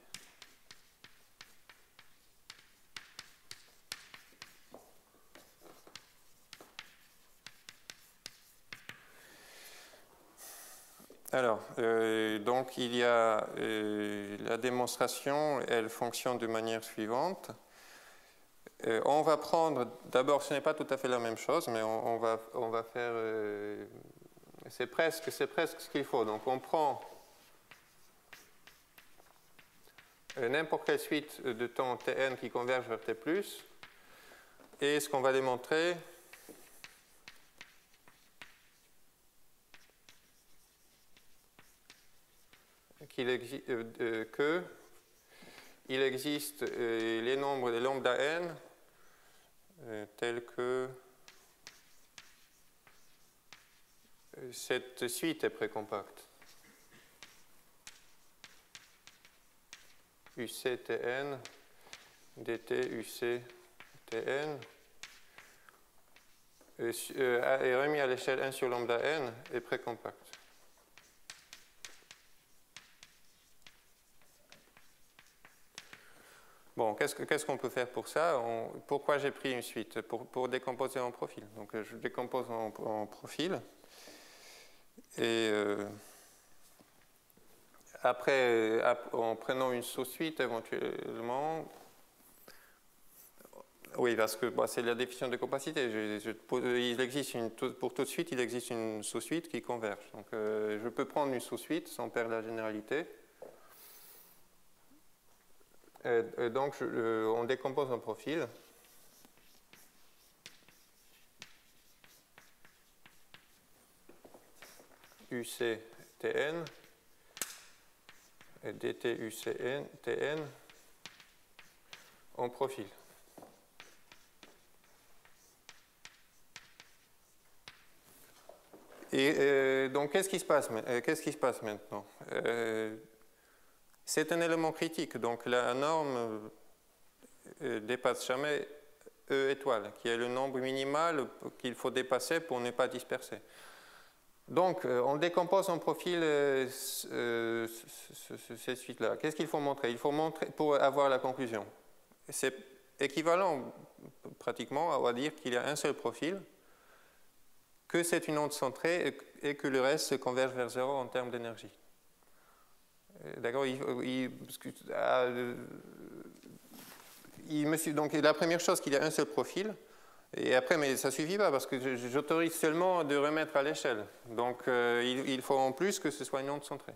Alors, donc il y a la démonstration, elle fonctionne de manière suivante. On va prendre, d'abord ce n'est pas tout à fait la même chose, mais on va faire, c'est presque ce qu'il faut. Donc on prend n'importe quelle suite de temps Tn qui converge vers T+, et ce qu'on va démontrer, qu'il existe les nombres de lambda n tels que cette suite est précompacte. UC-Tn, dt UC-Tn est remis à l'échelle 1 sur lambda n est précompacte. Bon, qu'est-ce qu'on peut faire pour ça? Pourquoi j'ai pris une suite? Pour décomposer en profil. Donc je décompose en profil. Et après, en prenant une sous-suite éventuellement, oui, parce que c'est la définition de compacité. Il existe pour toute suite, il existe une sous-suite qui converge. Donc je peux prendre une sous-suite sans perdre la généralité. Donc, on décompose un profil. UC-Tn et dt UC-Tn en profil. Et donc, qu'est-ce qui se passe maintenant? C'est un élément critique, donc la norme dépasse jamais E étoile, qui est le nombre minimal qu'il faut dépasser pour ne pas disperser. Donc, on décompose en profil ces suites-là. Qu'est-ce qu'il faut montrer? Il faut montrer, pour avoir la conclusion, c'est équivalent pratiquement à dire qu'il y a un seul profil, que c'est une onde centrée et que le reste se converge vers zéro en termes d'énergie. D'accord, donc la première chose, qu'il y a un seul profil, et après, mais ça ne suffit pas, parce que j'autorise seulement de remettre à l'échelle. Donc il faut en plus que ce soit une onde centrée.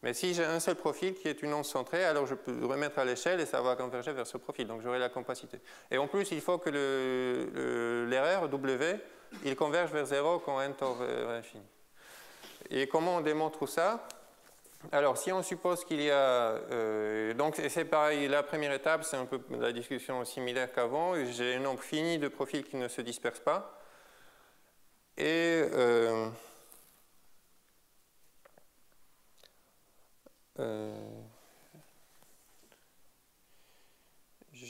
Mais si j'ai un seul profil qui est une onde centrée, alors je peux remettre à l'échelle et ça va converger vers ce profil, donc j'aurai la compacité. Et en plus, il faut que l'erreur, W, il converge vers 0 quand n tend vers l'infini. Et comment on démontre ça? Alors, si on suppose qu'il y a... donc, c'est pareil, la première étape, c'est un peu la discussion similaire qu'avant. J'ai un nombre fini de profils qui ne se dispersent pas. Et...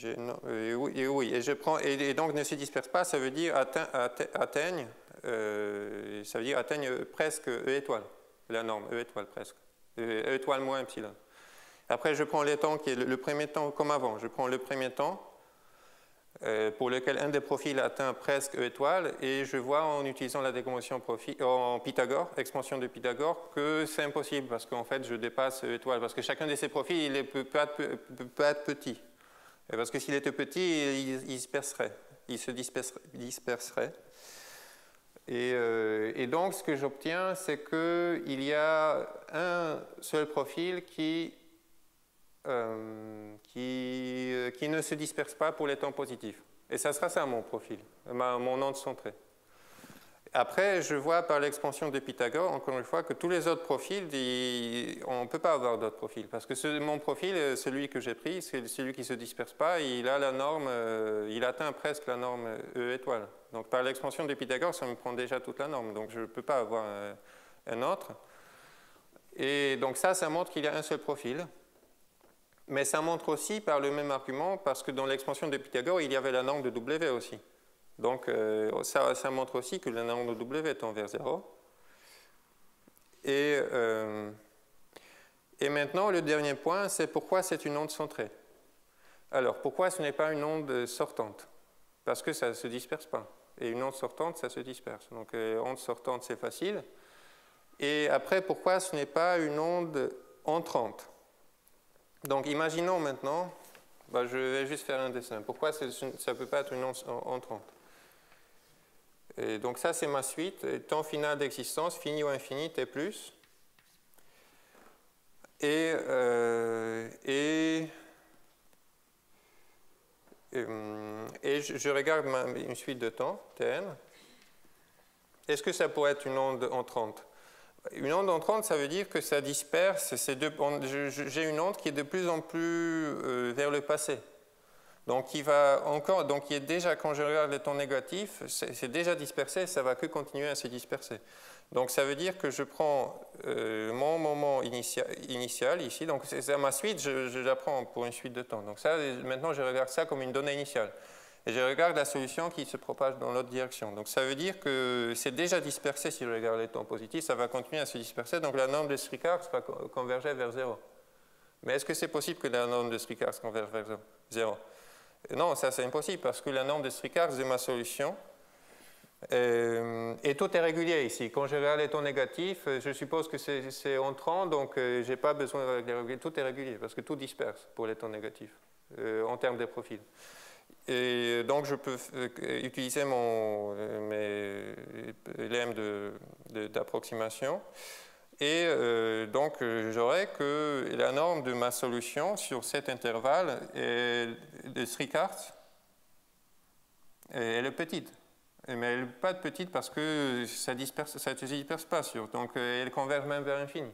oui, et je prends, et donc ne se disperse pas, ça veut dire atteignent presque E étoile, la norme E étoile presque, E étoile moins epsilon. Après, je prends les temps qui est le premier temps comme avant, je prends le premier temps pour lequel un des profils atteint presque E étoile, et je vois en utilisant la décomposition en Pythagore, expansion de Pythagore, que c'est impossible parce qu'en fait je dépasse E étoile, parce que chacun de ces profils peut être petit. Et parce que s'il était petit, il se disperserait. Et donc ce que j'obtiens, c'est qu'il y a un seul profil qui ne se disperse pas pour les temps positifs. Et ça sera ça mon profil, mon onde centrée. Après, je vois par l'expansion de Pythagore, encore une fois, que tous les autres profils, on ne peut pas avoir d'autres profils. Parce que mon profil, celui que j'ai pris, c'est celui qui ne se disperse pas, il a la norme, il atteint presque la norme E étoile. Donc par l'expansion de Pythagore, ça me prend déjà toute la norme. Donc je ne peux pas avoir un autre. Et donc ça montre qu'il y a un seul profil. Mais ça montre aussi par le même argument, parce que dans l'expansion de Pythagore, il y avait la norme de W aussi. Donc ça montre aussi que la norme de W tend vers 0. Et maintenant, le dernier point, c'est pourquoi c'est une onde centrée. Alors, pourquoi ce n'est pas une onde sortante? Parce que ça ne se disperse pas. Et une onde sortante, ça se disperse. Donc, onde sortante, c'est facile. Et après, pourquoi ce n'est pas une onde entrante? Donc, imaginons maintenant, je vais juste faire un dessin. Pourquoi ça ne peut pas être une onde entrante? Et donc, ça, c'est ma suite. Temps final d'existence, fini ou infini, T+. Et je regarde une suite de temps, Tn. Est-ce que ça pourrait être une onde entrante? Une onde entrante, ça veut dire que ça disperse. J'ai une onde qui est de plus en plus vers le passé. Donc, qui est déjà, quand je regarde les temps négatifs, c'est déjà dispersé, ça ne va que continuer à se disperser. Donc, ça veut dire que je prends mon moment initial ici. Donc, c'est ma suite, je la prends pour une suite de temps. Donc, ça, maintenant, je regarde ça comme une donnée initiale. Et je regarde la solution qui se propage dans l'autre direction. Donc, ça veut dire que c'est déjà dispersé si je regarde les temps positifs, ça va continuer à se disperser. Donc, la norme de Strickard va converger vers 0. Mais est-ce que c'est possible que la norme de Strickard converge vers 0? Non, ça c'est impossible parce que la norme de Strickard de ma solution, et tout est régulier ici. Quand je regarde les taux négatifs, je suppose que c'est entrant, donc je n'ai pas besoin de régulier. Tout est régulier parce que tout disperse pour les taux négatifs en termes de profil. Et donc je peux utiliser mes lemmes d'approximation. Et donc, j'aurai que la norme de ma solution sur cet intervalle de Strickard, elle est petite. Mais elle n'est pas petite parce que ça ne se disperse pas. Donc, elle converge même vers l'infini.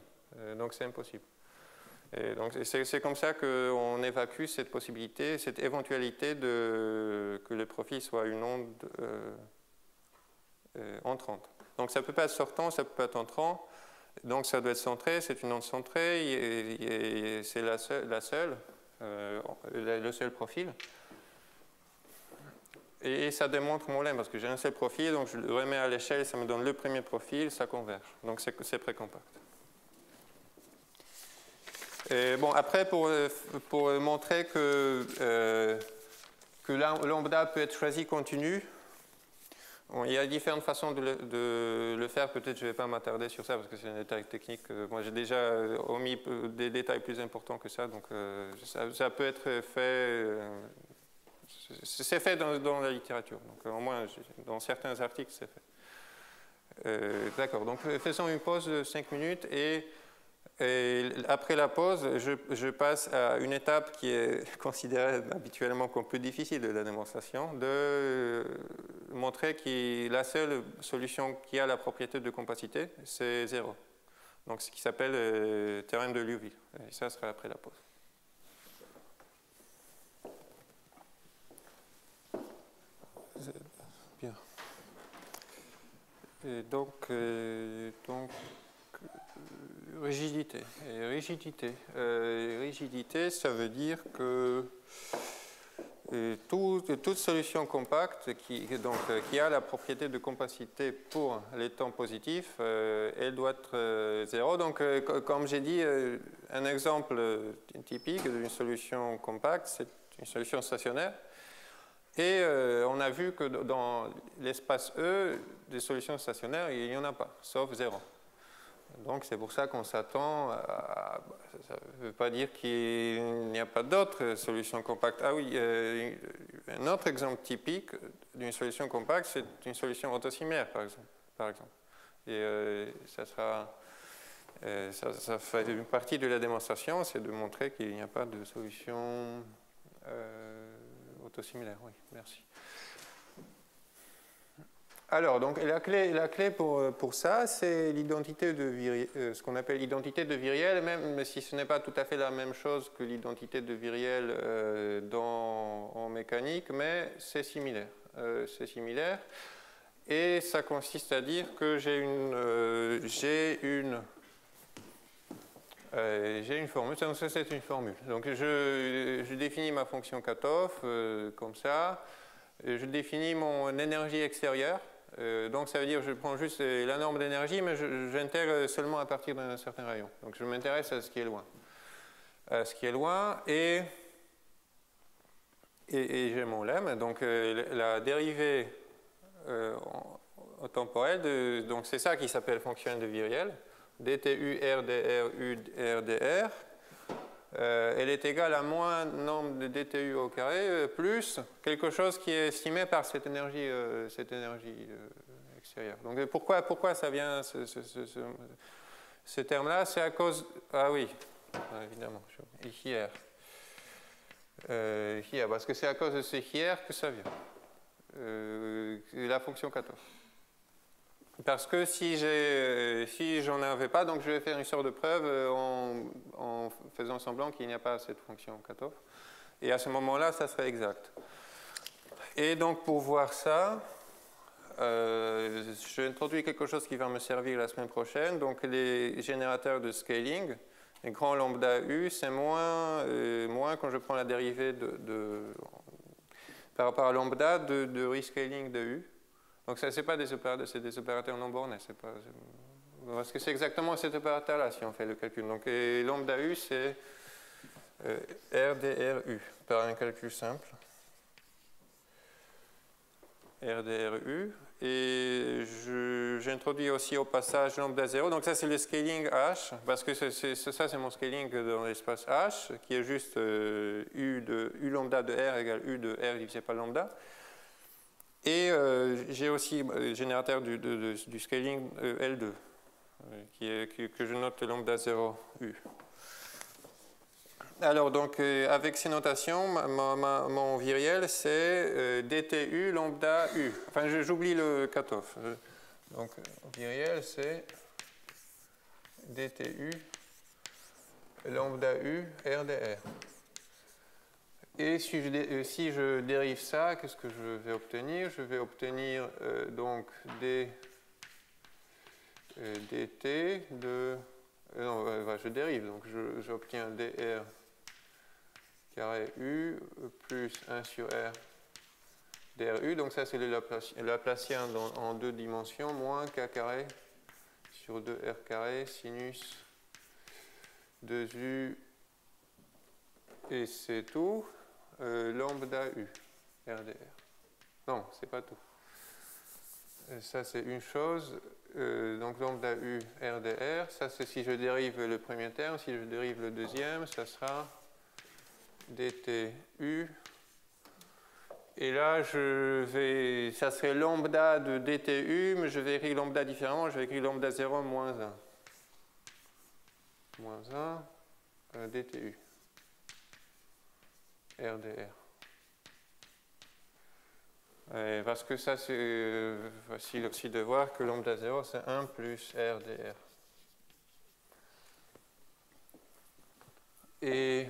Donc, c'est impossible. Et donc, c'est comme ça qu'on évacue cette possibilité, cette éventualité que le profil soit une onde entrante. Donc, ça ne peut pas être sortant, ça ne peut pas être entrant. Donc ça doit être centré, c'est une onde centrée, et c'est le seul profil. Et ça démontre mon lemme, parce que j'ai un seul profil, donc je le remets à l'échelle, ça me donne le premier profil, ça converge. Donc c'est précompact. Et bon, après, pour montrer que lambda peut être choisi continu, bon, il y a différentes façons de le faire. Peut-être je ne vais pas m'attarder sur ça parce que c'est un détail technique. Moi, j'ai déjà omis des détails plus importants que ça. Donc, ça peut être fait. C'est fait dans la littérature. Donc, au moins, dans certains articles, c'est fait. D'accord. Donc, faisons une pause de 5 minutes et après la pause, je passe à une étape qui est considérée habituellement comme plus difficile de la démonstration, de montrer que la seule solution qui a la propriété de compacité, c'est 0. Donc ce qui s'appelle le théorème de Liouville. Et ça sera après la pause. Bien. Et donc rigidité. Et rigidité, ça veut dire que toute solution compacte qui a la propriété de compacité pour les temps positifs, elle doit être 0. Donc, comme j'ai dit, un exemple typique d'une solution compacte, c'est une solution stationnaire. Et on a vu que dans l'espace E, des solutions stationnaires, il n'y en a pas, sauf 0. Donc c'est pour ça qu'on s'attend à... Ça ne veut pas dire qu'il n'y a pas d'autres solutions compactes. Ah oui, un autre exemple typique d'une solution compacte, c'est une solution autosimilaire, par exemple. Et ça fait une partie de la démonstration, c'est de montrer qu'il n'y a pas de solution autosimilaire. Oui, merci. Alors, donc, la clé pour ça, c'est l'identité de Viriel, ce qu'on appelle l'identité de Viriel, même si ce n'est pas tout à fait la même chose que l'identité de Viriel en mécanique, mais c'est similaire. Et ça consiste à dire que j'ai une formule, donc ça c'est une formule. Donc je définis ma fonction cutoff comme ça, je définis mon énergie extérieure. Donc ça veut dire que je prends juste la norme d'énergie, mais j'intègre seulement à partir d'un certain rayon. Donc je m'intéresse à ce qui est loin. Et j'ai mon lemme. Donc la dérivée temporelle, donc c'est ça qui s'appelle fonction de Viriel. dtu rdr u rdr. Elle est égale à moins nombre de dtu au carré plus quelque chose qui est estimé par cette énergie extérieure. Donc pourquoi ça vient ce terme-là? C'est à cause... Ah oui, évidemment, hier. Parce que c'est à cause de ce hier que ça vient. La fonction cutoff. Parce que si j'en avais pas, donc je vais faire une sorte de preuve en faisant semblant qu'il n'y a pas cette fonction cutoff. Et à ce moment-là, ça serait exact. Et donc pour voir ça, j'ai introduit quelque chose qui va me servir la semaine prochaine. Donc les générateurs de scaling, les grands lambda U, c'est moins quand je prends la dérivée par rapport à lambda de rescaling de U. Donc ce n'est pas des opérateurs, c'est des opérateurs non bornés. Parce que c'est exactement cet opérateur-là si on fait le calcul. Donc lambda U, c'est RDRU, par un calcul simple. RDRU. Et j'introduis aussi au passage lambda 0. Donc ça, c'est le scaling H, parce que ça, c'est mon scaling dans l'espace H, qui est juste U lambda de R égale U de R divisé par lambda. Et j'ai aussi le générateur du scaling L2, que je note lambda 0 U. Alors, donc, avec ces notations, mon viriel, c'est dtu lambda U. Enfin, j'oublie le cutoff. Donc, viriel, c'est dtu lambda U RDR. Et si je dérive ça, qu'est-ce que je vais obtenir? Je vais obtenir donc dt de... non, je dérive, donc j'obtiens dr carré U plus 1 sur R dru. Donc ça, c'est le Laplacien en deux dimensions, moins k carré sur 2r carré sinus 2u, et c'est tout. Lambda U, RDR. Non, c'est pas tout. Ça, c'est une chose. Donc, lambda U, RDR. Ça, c'est si je dérive le premier terme. Si je dérive le deuxième, ça sera dtu. Et là, ça serait lambda de dtu, mais je vais écrire lambda différemment. Je vais écrire lambda 0 moins 1. Moins 1 dtu. RDR. Parce que ça, c'est facile aussi de voir que lambda 0, c'est 1 plus RDR. Et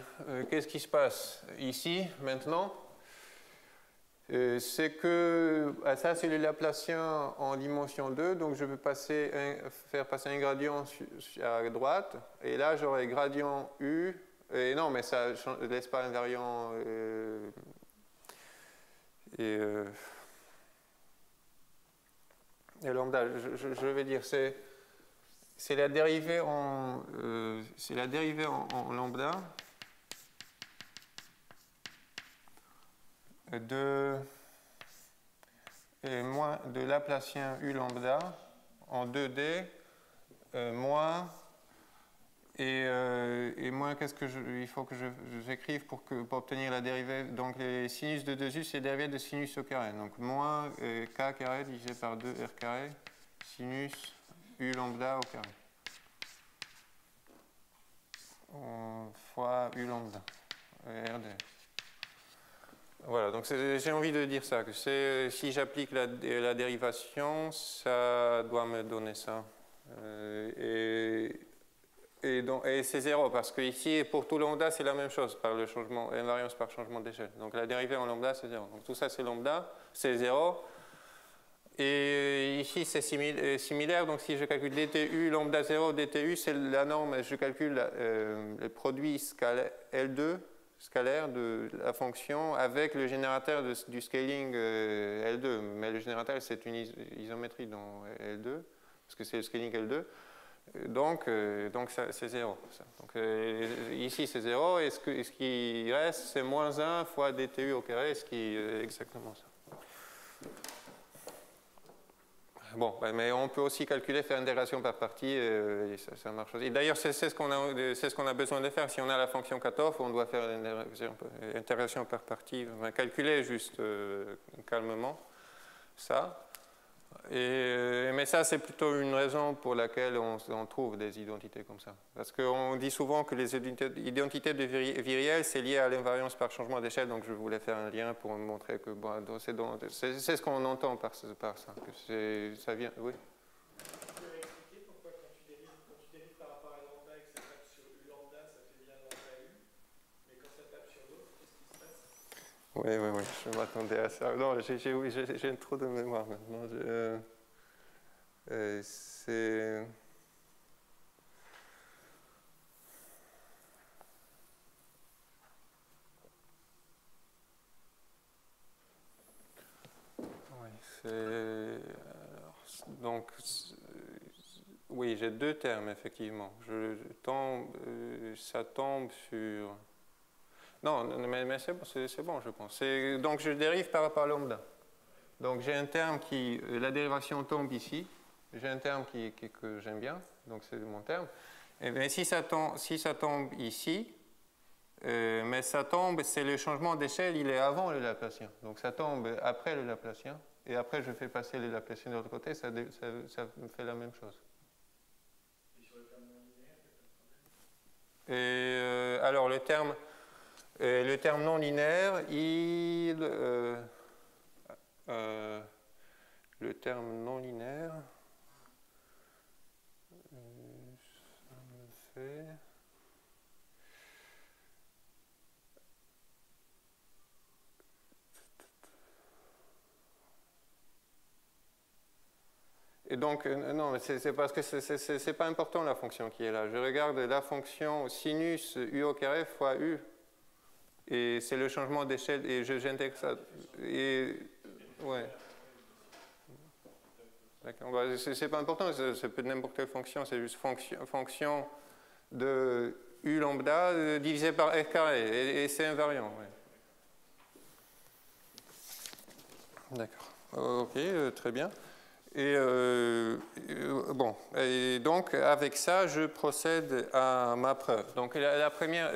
qu'est-ce qui se passe ici, maintenant? C'est que, ça, c'est le Laplacien en dimension 2, donc je peux faire passer un gradient à droite, et là, j'aurai gradient U. Et non, mais ça ne laisse pas invariant. et lambda, je vais dire, c'est la dérivée en lambda de Laplacien U lambda en 2D moins et moins qu'est-ce que il faut que j'écrive pour obtenir la dérivée. Donc les sinus de 2U, c'est la dérivée de sinus au carré. Donc moins k carré divisé par 2r carré sinus U lambda au carré fois U lambda RD. Voilà, donc j'ai envie de dire ça, que si j'applique la dérivation, ça doit me donner ça. Et c'est 0, parce que ici, pour tout lambda, c'est la même chose, par le changement, invariance par changement d'échelle. Donc la dérivée en lambda, c'est 0. Donc tout ça, c'est lambda, c'est 0. Et ici, c'est similaire, donc si je calcule dtu lambda 0, dtu, c'est la norme, je calcule le produit L2, scalaire de la fonction avec le générateur du scaling L2. Mais le générateur, c'est une isométrie dans L2, parce que c'est le scaling L2. Donc c'est 0. Donc, ici, c'est 0, et ce qui reste, c'est moins 1 fois dtu au carré, ce qui est exactement ça. Bon, mais on peut aussi calculer, faire intégration par partie, et ça marche aussi. D'ailleurs, c'est ce qu'on a besoin de faire. Si on a la fonction cutoff, on doit faire intégration par partie, calculer juste calmement ça. Mais ça, c'est plutôt une raison pour laquelle on trouve des identités comme ça. Parce qu'on dit souvent que les identités de viriel, c'est lié à l'invariance par changement d'échelle, donc je voulais faire un lien pour montrer que bon, c'est ce qu'on entend par ça. Que ça vient, oui. Tu peux expliquer pourquoi quand tu dérives par rapport à lambda et que ça tape sur U lambda, ça fait bien lambda U, mais quand ça tape sur l'autre, qu'est-ce qui se passe? Oui, je m'attendais à ça. Non, j'ai trop de mémoire maintenant. C'est... Donc, oui, j'ai deux termes, effectivement. Ça tombe sur... Non, mais c'est bon, je pense. Donc, je dérive par rapport à lambda. Donc, j'ai un terme qui... La dérivation tombe ici. J'ai un terme que j'aime bien. Donc, c'est mon terme. Mais si ça tombe ici, mais ça tombe, c'est le changement d'échelle, il est avant le Laplacien. Donc, ça tombe après le Laplacien. Et après, je fais passer le Laplacien de l'autre côté, ça me fait la même chose. Et sur le terme non linéaire, il n'y a pas de problème? Alors, le terme non linéaire, le terme non linéaire, ça me fait... Et donc, non, c'est parce que c'est pas important la fonction qui est là. Je regarde la fonction sinus u au carré fois u. Et c'est le changement d'échelle. Et j'intègre ça. Et, ouais. D'accord. Bah, c'est pas important, c'est peut être n'importe quelle fonction. C'est juste fonction de u lambda divisé par r carré. Et c'est invariant. Ouais. D'accord. Ok, très bien. Et bon, et donc avec ça, je procède à ma preuve. Donc la première,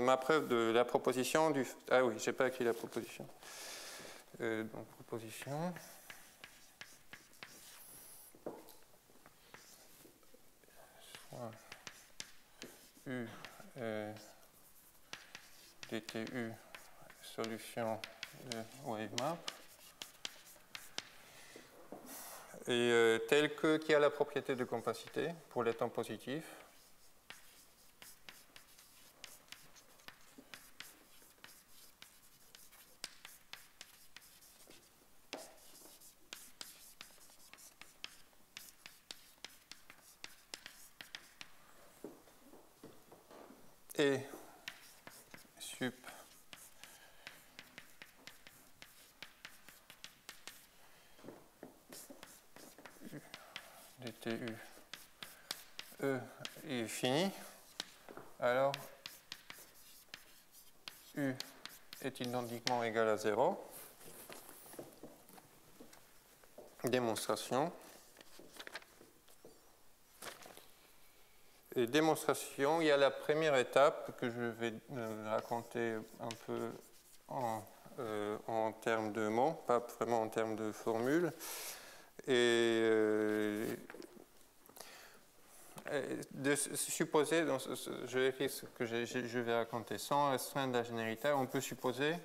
ma preuve de la proposition du... Ah oui, j'ai pas écrit la proposition. Donc proposition. Soit U DTU solution de wave map. Et tel que qui a la propriété de compacité pour les temps positifs. Et sup du E est fini, alors U est identiquement égal à 0. Démonstration. Et démonstration, il y a la première étape que je vais raconter un peu en termes de mots, pas vraiment en termes de formules. Et de supposer, donc, je vais écrire ce que je vais raconter, sans restreindre la généralité, on peut supposer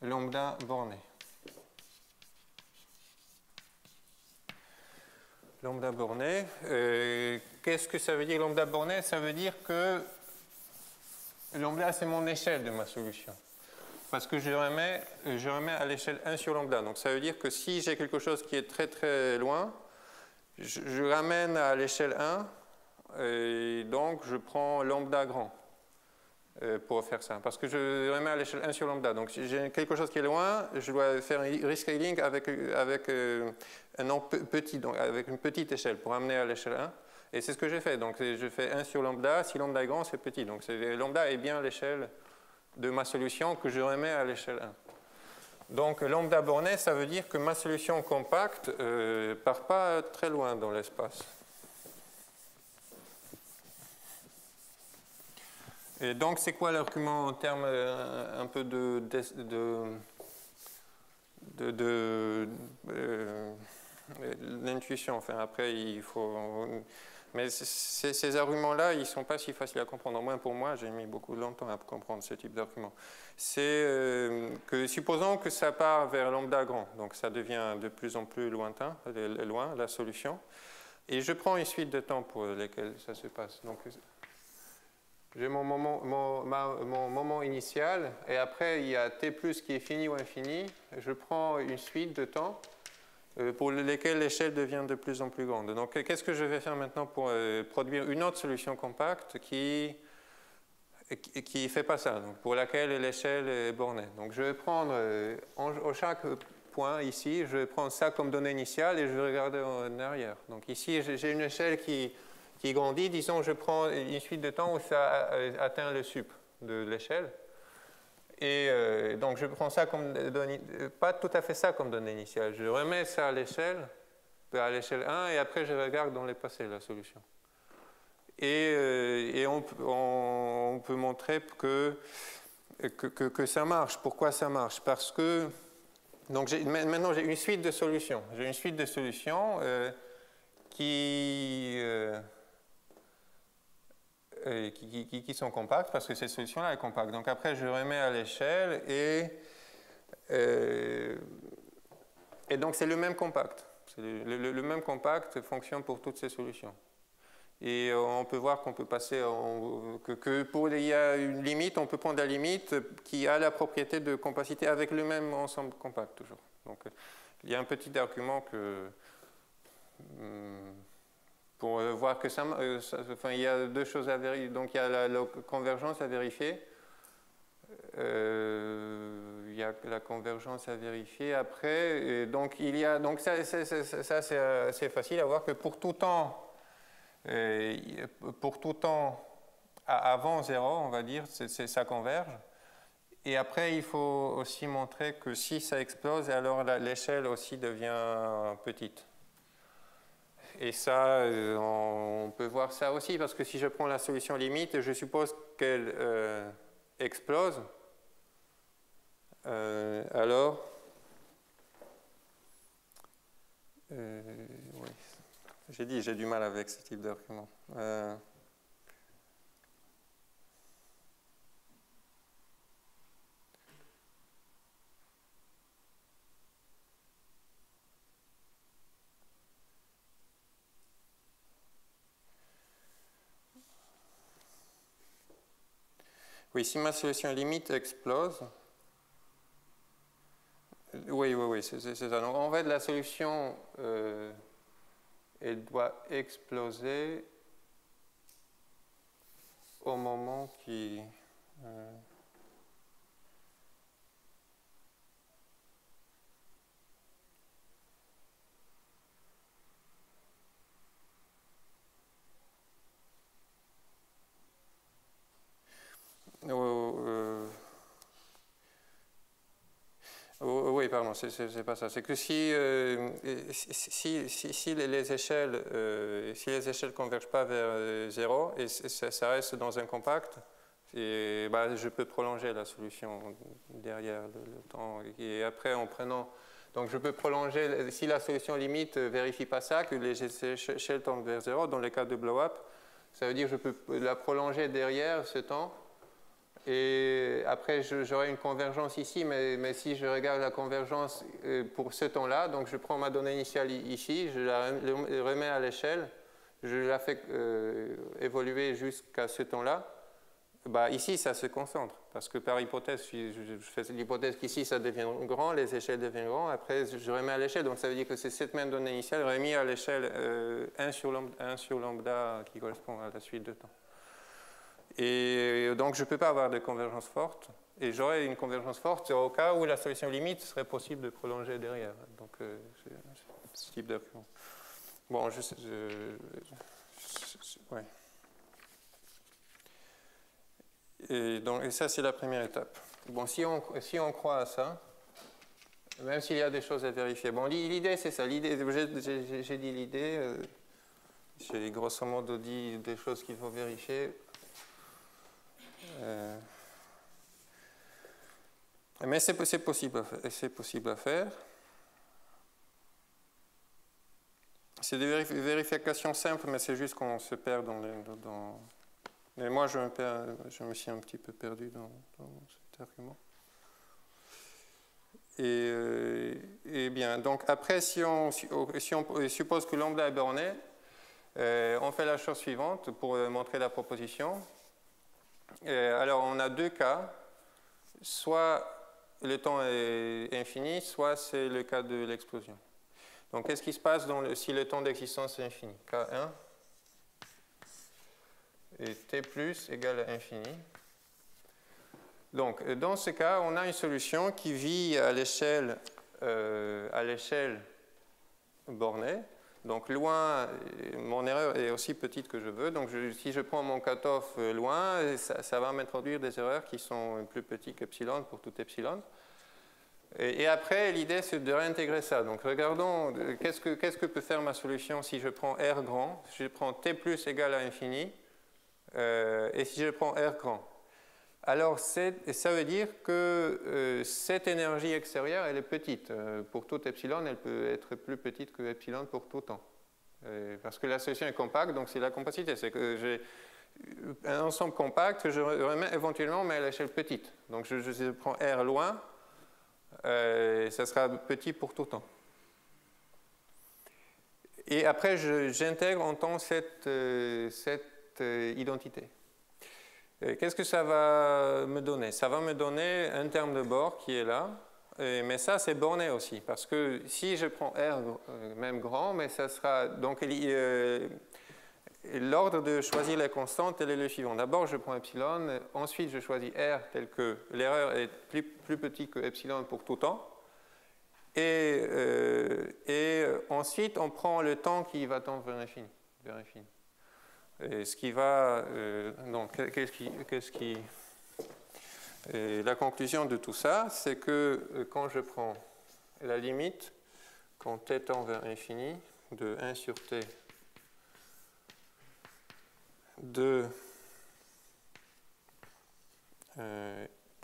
lambda borné. Lambda borné, qu'est-ce que ça veut dire lambda borné? Ça veut dire que lambda, c'est mon échelle de ma solution. Parce que je remets à l'échelle 1 sur lambda. Donc ça veut dire que si j'ai quelque chose qui est très très loin, je ramène à l'échelle 1, et donc je prends lambda grand pour faire ça. Parce que je remets à l'échelle 1 sur lambda. Donc si j'ai quelque chose qui est loin, je dois faire un rescaling avec un nom petit, donc avec une petite échelle pour amener à l'échelle 1. Et c'est ce que j'ai fait. Donc je fais 1 sur lambda. Si lambda est grand, c'est petit. Donc lambda est bien l'échelle de ma solution que je remets à l'échelle 1. Donc lambda borné, ça veut dire que ma solution compacte ne part pas très loin dans l'espace. Et donc c'est quoi l'argument en termes un peu d'intuition? Enfin après il faut... Mais ces arguments-là, ils ne sont pas si faciles à comprendre. Au moins pour moi, j'ai mis beaucoup de temps à comprendre ce type d'argument. C'est que, supposons que ça part vers lambda grand, donc ça devient de plus en plus lointain, loin, la solution. Et je prends une suite de temps pour lesquels ça se passe. Donc, j'ai mon moment initial, et après, il y a t plus qui est fini ou infini. Je prends une suite de temps pour lesquels l'échelle devient de plus en plus grande. Donc, qu'est-ce que je vais faire maintenant pour produire une autre solution compacte qui ne fait pas ça, donc pour laquelle l'échelle est bornée? Donc, je vais prendre, à chaque point ici, je vais prendre ça comme donnée initiale et je vais regarder en arrière. Donc, ici, j'ai une échelle qui grandit. Disons, je prends une suite de temps où ça atteint le sup de l'échelle. Et donc, je prends ça comme donnée, pas tout à fait ça comme donnée initiale. Je remets ça à l'échelle 1, et après, je regarde dans les passés la solution. Et on peut montrer que ça marche. Pourquoi ça marche? Parce que, donc maintenant, j'ai une suite de solutions. J'ai une suite de solutions qui sont compactes, parce que cette solution-là est compacte. Donc après, je remets à l'échelle et donc c'est le même compact. Le même compact fonctionne pour toutes ces solutions. Et on peut voir qu'on peut passer, il y a une limite, on peut prendre la limite qui a la propriété de compacité avec le même ensemble compact toujours. Donc il y a un petit argument pour voir que enfin, il y a deux choses à vérifier. Donc il y a la convergence à vérifier. Il y a la convergence à vérifier après. Et donc ça c'est assez facile à voir que pour tout temps avant 0, on va dire, ça converge. Et après, il faut aussi montrer que si ça explose, alors l'échelle aussi devient petite. Et ça, on peut voir ça aussi, parce que si je prends la solution limite, je suppose qu'elle explose. Alors, oui. J'ai dit, j'ai du mal avec ce type d'argument. Oui, si ma solution limite explose, oui, c'est ça. Donc, en fait, la solution, elle doit exploser au moment qui... pardon, c'est pas ça. C'est que si les échelles ne convergent pas vers 0 et ça reste dans un compact, et, je peux prolonger la solution derrière le temps. Et après, en prenant... Donc je peux prolonger, si la solution limite ne vérifie pas ça, que les échelles tendent vers 0, dans le cas de blow-up, ça veut dire que je peux la prolonger derrière ce temps. Et après, j'aurai une convergence ici, mais si je regarde la convergence pour ce temps-là, donc je prends ma donnée initiale ici, je la remets à l'échelle, je la fais évoluer jusqu'à ce temps-là, ici, ça se concentre. Parce que par hypothèse, je fais l'hypothèse qu'ici, ça devient grand, les échelles deviennent grandes, après, je remets à l'échelle. Donc ça veut dire que c'est cette même donnée initiale remise à l'échelle 1 sur lambda qui correspond à la suite de temps. Et donc, je ne peux pas avoir de convergence forte. Et j'aurai une convergence forte au cas où la solution limite serait possible de prolonger derrière. Donc, c'est ce type d'argument. Bon, ouais. Et ça, c'est la première étape. Bon, si on croit à ça, même s'il y a des choses à vérifier. Bon, l'idée, c'est ça. J'ai dit l'idée. J'ai grosso modo dit des choses qu'il faut vérifier. Mais c'est possible à faire. C'est des vérifications simples, mais c'est juste qu'on se perd dans... Mais moi, je me suis un petit peu perdu dans cet argument. Et bien, donc après, si on suppose que lambda est borné, on fait la chose suivante pour montrer la proposition. Alors, on a deux cas. Soit le temps est infini, soit c'est le cas de l'explosion. Donc, qu'est-ce qui se passe si le temps d'existence est infini? K1 et T plus égale à infini. Donc, dans ce cas, on a une solution qui vit à l'échelle bornée. Donc, loin, mon erreur est aussi petite que je veux. Donc, si je prends mon cutoff loin, ça va m'introduire des erreurs qui sont plus petites qu'epsilon pour tout epsilon. Et après, l'idée, c'est de réintégrer ça. Donc, regardons, qu'est-ce que peut faire ma solution si je prends R grand? Si je prends T plus égale à infini, et si je prends R grand. Alors, ça veut dire que cette énergie extérieure, elle est petite. Pour tout epsilon, elle peut être plus petite que epsilon pour tout temps. Parce que la solution est compacte, donc c'est la compacité. C'est que j'ai un ensemble compact, je remets éventuellement, mais à l'échelle petite. Donc, je prends R loin, ça sera petit pour tout temps. Et après, j'intègre en temps cette identité. Qu'est-ce que ça va me donner? Ça va me donner un terme de bord qui est là, mais ça c'est borné aussi, parce que si je prends R même grand, mais ça sera donc l'ordre de choisir les constantes, tel est le suivant. D'abord je prends epsilon, ensuite je choisis R tel que l'erreur est plus petite que epsilon pour tout temps, et ensuite on prend le temps qui va tendre vers l'infini. Et ce qui va, donc, la conclusion de tout ça, c'est que quand je prends la limite, quand t tend vers infini, de 1 sur t de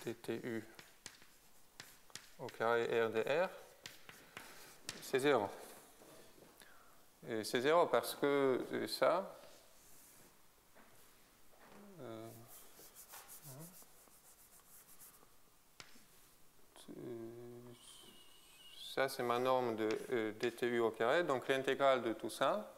dtu au carré r dr, c'est 0. Et c'est 0 parce que ça, ça, c'est ma norme de dtu au carré. Donc, l'intégrale de tout ça,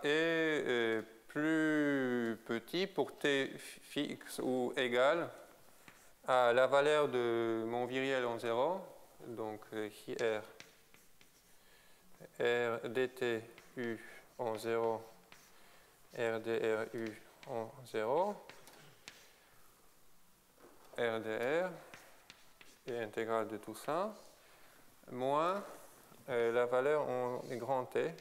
est plus petit pour t fixe ou égal à la valeur de mon viriel en 0. Donc, ici R dtu en 0, R dru en 0, R dr, et intégrale de tout ça, moins la valeur en grand T,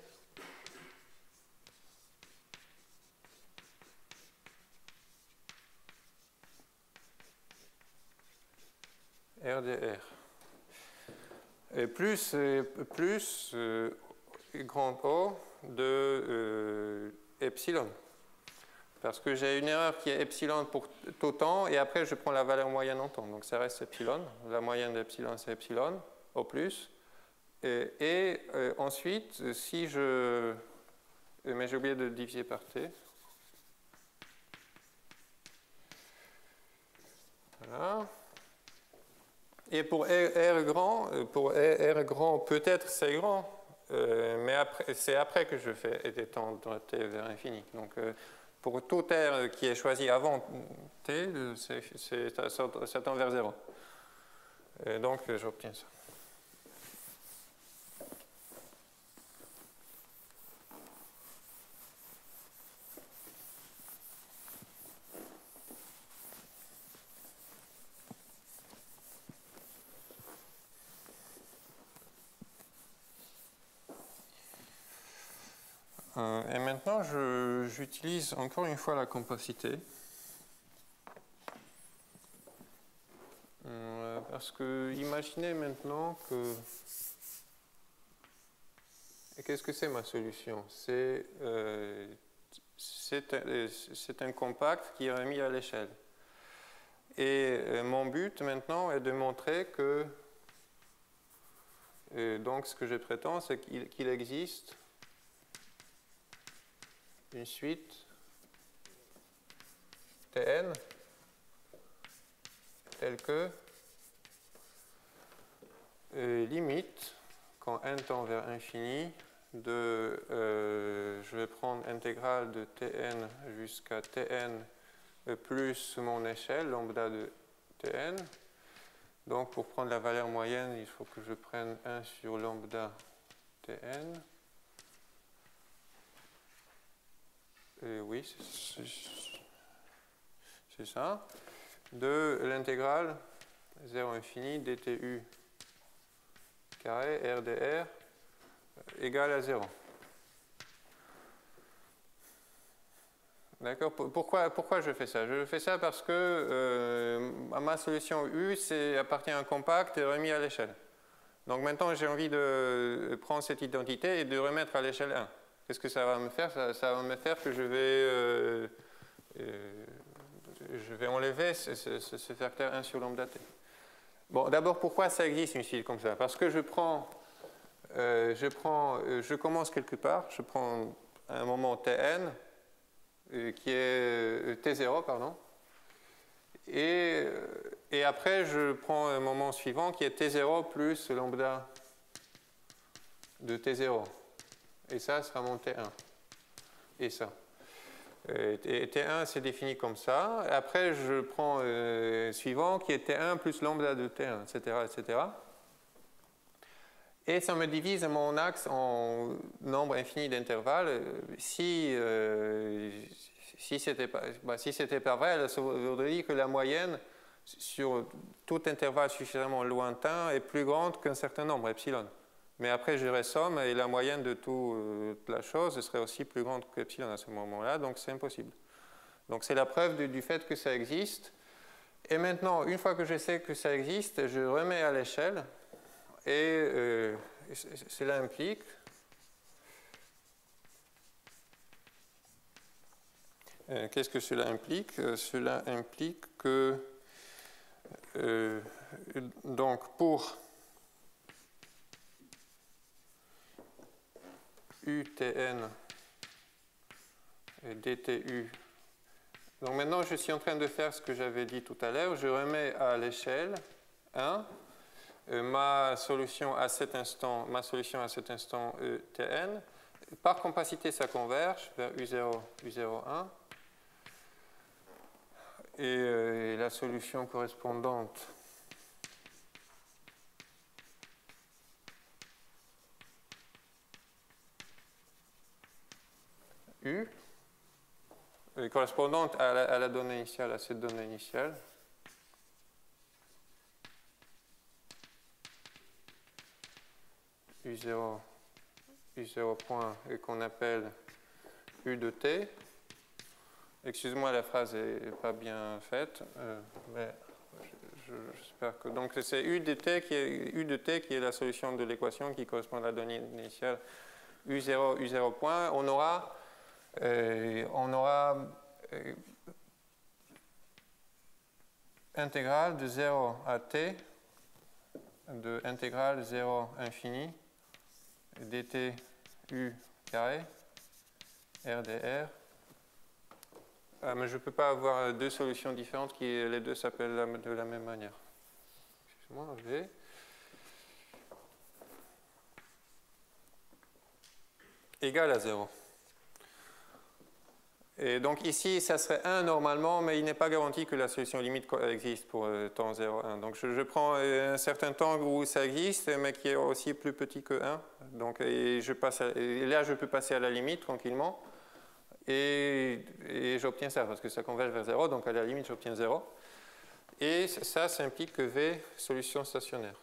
RdR. Et plus grand O de epsilon. Parce que j'ai une erreur qui est epsilon pour tout temps, et après je prends la valeur moyenne en temps. Donc ça reste epsilon. La moyenne d'epsilon, c'est epsilon, au plus. Et ensuite, si je... Mais j'ai oublié de diviser par T. Voilà. Et pour R grand, peut-être c'est grand, mais c'est après que je fais étendre T vers l'infini. Donc pour tout R qui est choisi avant T, ça tend vers 0. Et donc j'obtiens ça. Et maintenant, j'utilise encore une fois la compacité. Parce que imaginez maintenant que... Et qu'est-ce que c'est ma solution? C'est un compact qui est remis à l'échelle. Et mon but maintenant est de montrer que... donc ce que je prétends, c'est qu'il existe une suite Tn telle que limite, quand n tend vers infini, je vais prendre intégrale de Tn jusqu'à Tn plus mon échelle, lambda de Tn. Donc pour prendre la valeur moyenne, il faut que je prenne 1 sur lambda Tn. Oui, c'est ça. De l'intégrale 0 infini dtu carré RdR égale à 0. D'accord? Pourquoi je fais ça? Je fais ça parce que ma solution U appartient à un compact et remis à l'échelle. Donc maintenant, j'ai envie de prendre cette identité et de remettre à l'échelle 1. Qu'est-ce que ça va me faire? Ça va me faire que je vais enlever ce facteur 1 sur lambda t. Bon, d'abord, pourquoi ça existe une suite comme ça? Parce que je commence quelque part, je prends un moment Tn, qui est T0, pardon, et après, je prends un moment suivant qui est T0 plus lambda de T0. Et ça sera mon T1. Et ça. Et T1, c'est défini comme ça. Après, je prends suivant qui est T1 plus lambda de T1, etc., etc. Et ça me divise mon axe en nombre infini d'intervalles. Si c'était pas vrai, ça voudrait dire que la moyenne sur tout intervalle suffisamment lointain est plus grande qu'un certain nombre, epsilon. Mais après, je ressomme et la moyenne de toute la chose serait aussi plus grande qu'epsilon à ce moment-là, donc c'est impossible. Donc c'est la preuve du fait que ça existe. Et maintenant, une fois que je sais que ça existe, je remets à l'échelle et cela implique qu'est-ce que cela implique? Cela implique que donc pour UTN et DTU. Donc maintenant, je suis en train de faire ce que j'avais dit tout à l'heure. Je remets à l'échelle 1 ma solution à cet instant Tn. Par compacité, ça converge vers U0, U01. Et la solution correspondante U, correspondante à la donnée initiale, à cette donnée initiale. U0 point et qu'on appelle U de t. Excuse-moi, la phrase n'est pas bien faite, mais J'espère que... Donc c'est U de t qui est la solution de l'équation qui correspond à la donnée initiale U0, U0 point. On aura intégrale de 0 à t de intégrale 0 infini dt u carré RdR. Ah, mais je ne peux pas avoir deux solutions différentes qui les deux s'appellent de la même manière. Excusez-moi, V. Égale à 0. Et donc ici, ça serait 1 normalement, mais il n'est pas garanti que la solution limite existe pour temps 0, 1. Donc je prends un certain temps où ça existe, mais qui est aussi plus petit que 1. Donc, et là, je peux passer à la limite tranquillement. Et j'obtiens ça, parce que ça converge vers 0, donc à la limite, j'obtiens 0. Et ça implique que V, solution stationnaire.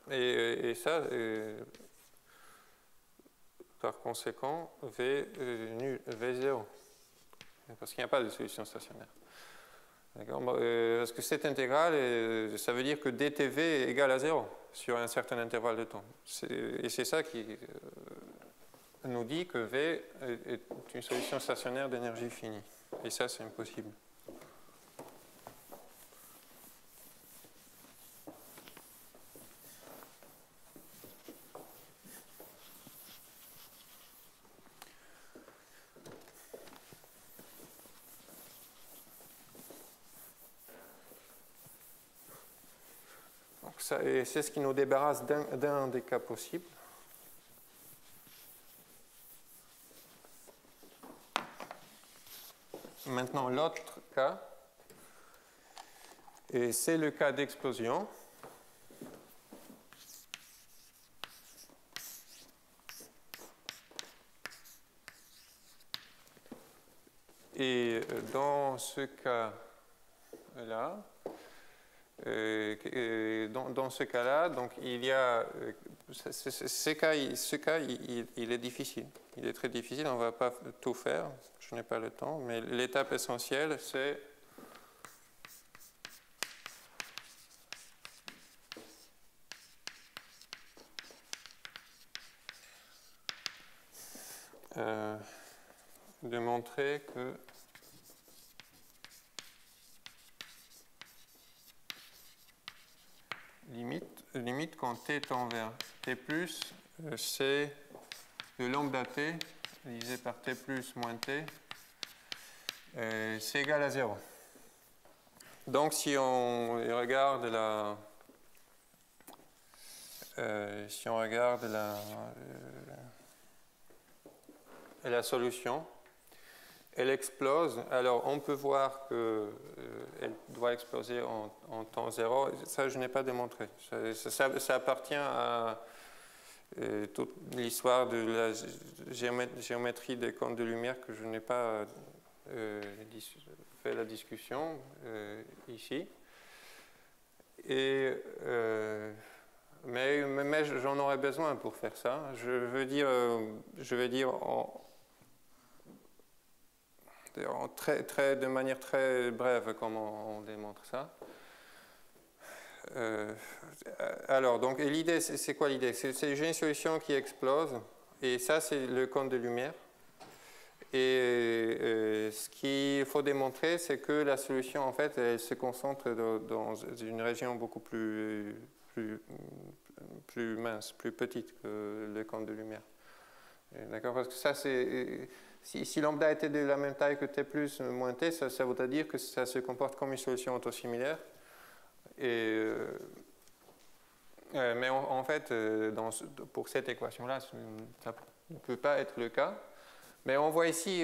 Et ça, par conséquent, V0. Parce qu'il n'y a pas de solution stationnaire. Parce que cette intégrale, ça veut dire que dtv est égal à 0 sur un certain intervalle de temps. Et c'est ça qui nous dit que V est une solution stationnaire d'énergie finie. Et ça, c'est impossible. C'est ce qui nous débarrasse d'un des cas possibles. Maintenant, l'autre cas, c'est le cas d'explosion. Et dans ce cas-là, dans ce cas-là, donc il y a ce cas, il est difficile. Il est très difficile. On ne va pas tout faire. Je n'ai pas le temps. Mais l'étape essentielle, c'est de montrer que limite quand t tend vers t+, c'est de lambda t divisé par t plus moins t, c'est égal à 0. Donc si on regarde la solution, elle explose. Alors on peut voir qu'elle doit exploser en temps 0. Ça, je n'ai pas démontré. Ça appartient à toute l'histoire de la géométrie des contes de lumière que je n'ai pas fait la discussion ici. Mais j'en aurais besoin pour faire ça. Je veux dire de manière très brève comment on démontre ça. Alors, donc, l'idée, c'est quoi l'idée? J'ai une solution qui explose, et ça, c'est le conte de lumière. Et ce qu'il faut démontrer, c'est que la solution, en fait, elle se concentre dans une région beaucoup plus mince, plus petite que le conte de lumière. D'accord? Parce que ça, c'est... Si lambda était de la même taille que t plus moins t, ça voudrait dire que ça se comporte comme une solution autosimilaire. Mais en fait, pour cette équation-là, ça ne peut pas être le cas. Mais on voit ici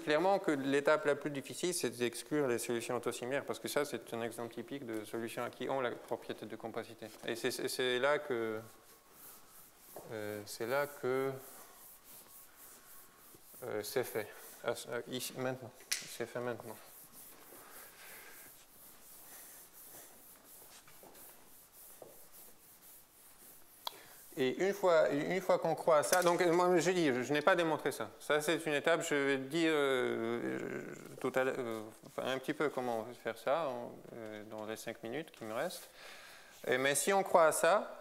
clairement que l'étape la plus difficile, c'est d'exclure les solutions autosimilaires, parce que ça, c'est un exemple typique de solutions qui ont la propriété de compacité. Et c'est là que c'est fait. Ici, maintenant. C'est fait maintenant. Et une fois qu'on croit à ça, donc moi je dis, je n'ai pas démontré ça. Ça c'est une étape, je vais dire tout à l'heure, un petit peu comment faire ça dans les 5 minutes qui me restent. Mais si on croit à ça,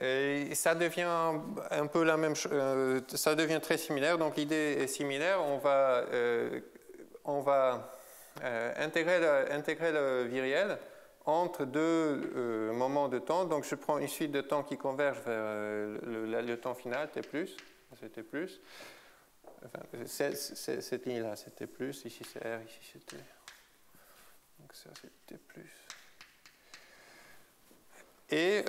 et ça devient un peu la même chose, ça devient très similaire. Donc l'idée est similaire. On va intégrer le viriel entre deux moments de temps. Donc je prends une suite de temps qui converge vers le temps final, T+, c'est T+. Enfin, cette ligne-là, c'est T+, ici c'est R, ici c'est T. Donc ça c'est T+. Et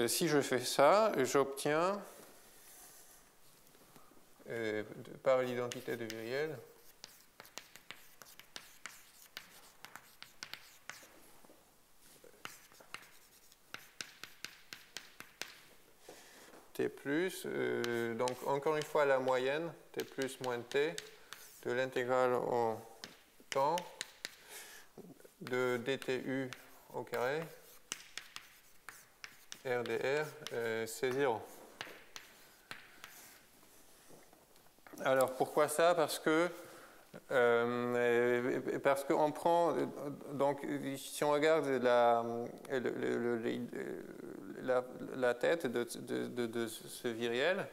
si je fais ça, j'obtiens, par l'identité de viriel, T+, donc encore une fois la moyenne, T plus moins T, de l'intégrale en temps de dTu au carré, R dr, c'est 0. Alors pourquoi ça? Parce qu'on prend, donc si on regarde la tête de ce viriel,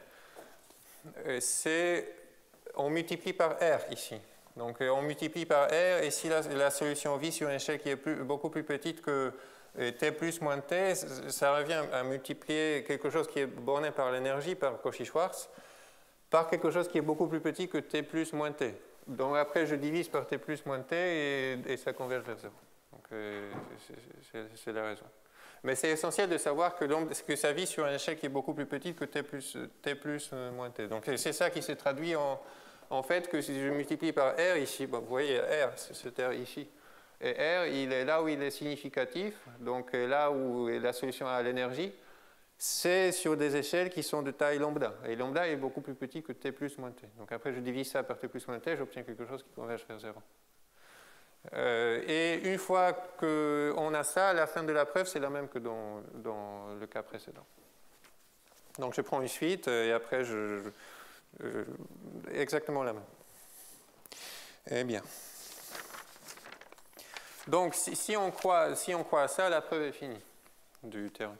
on multiplie par R ici. Donc on multiplie par R, et si la solution vit sur une échelle qui est beaucoup plus petite que T plus moins T, ça revient à multiplier quelque chose qui est borné par l'énergie, par Cauchy-Schwarz, par quelque chose qui est beaucoup plus petit que T plus moins T. Donc après, je divise par T plus moins T et ça converge vers 0. Donc c'est la raison. Mais c'est essentiel de savoir que ça vit sur une échelle qui est beaucoup plus petite que T plus moins T. Donc c'est ça qui se traduit en fait que si je multiplie par R ici, bon, vous voyez R, c'est ce R ici. Et R, il est là où il est significatif, donc là où la solution a l'énergie, c'est sur des échelles qui sont de taille lambda. Et lambda est beaucoup plus petit que T plus moins T. Donc après, je divise ça par T plus moins T, j'obtiens quelque chose qui converge vers 0. Et une fois qu'on a ça, la fin de la preuve, c'est la même que dans le cas précédent. Donc je prends une suite et après, exactement la même. Eh bien. Donc si on croit à ça, la preuve est finie du théorème.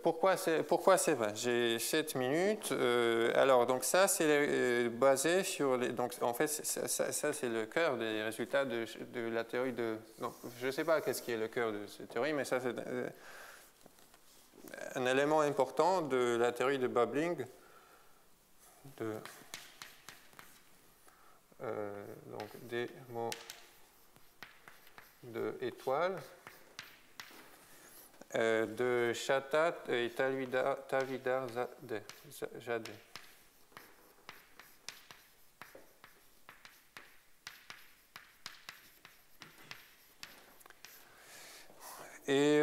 Pourquoi c'est vrai? J'ai 7 minutes. Alors, donc ça, c'est basé sur donc, en fait, ça c'est le cœur des résultats de la théorie de... Non, je ne sais pas qu'est-ce qui est le cœur de cette théorie, mais ça, c'est un élément important de la théorie de bubbling, donc des mots de étoiles. De Chattat et Tavidar-Zadeh. Et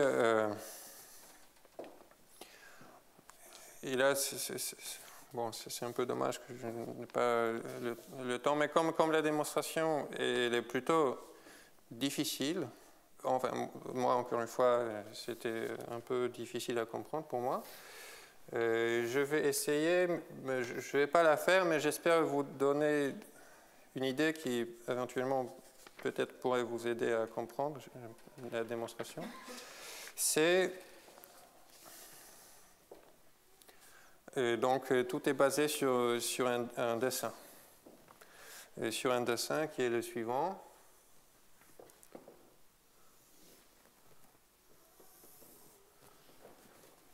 là, c'est un peu dommage que je n'ai pas le temps, mais comme la démonstration est plutôt difficile, enfin, moi, encore une fois, c'était un peu difficile à comprendre pour moi. Je vais essayer, mais je ne vais pas la faire, mais j'espère vous donner une idée qui, éventuellement, peut-être pourrait vous aider à comprendre la démonstration. C'est... donc, tout est basé sur un dessin. Sur un dessin qui est le suivant.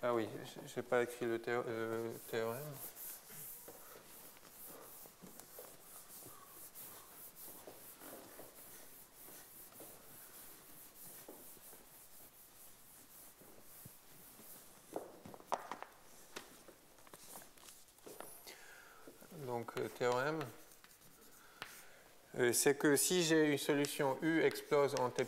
Ah oui, je n'ai pas écrit le théorème. Donc, théorème, c'est que si j'ai une solution U explose en T+,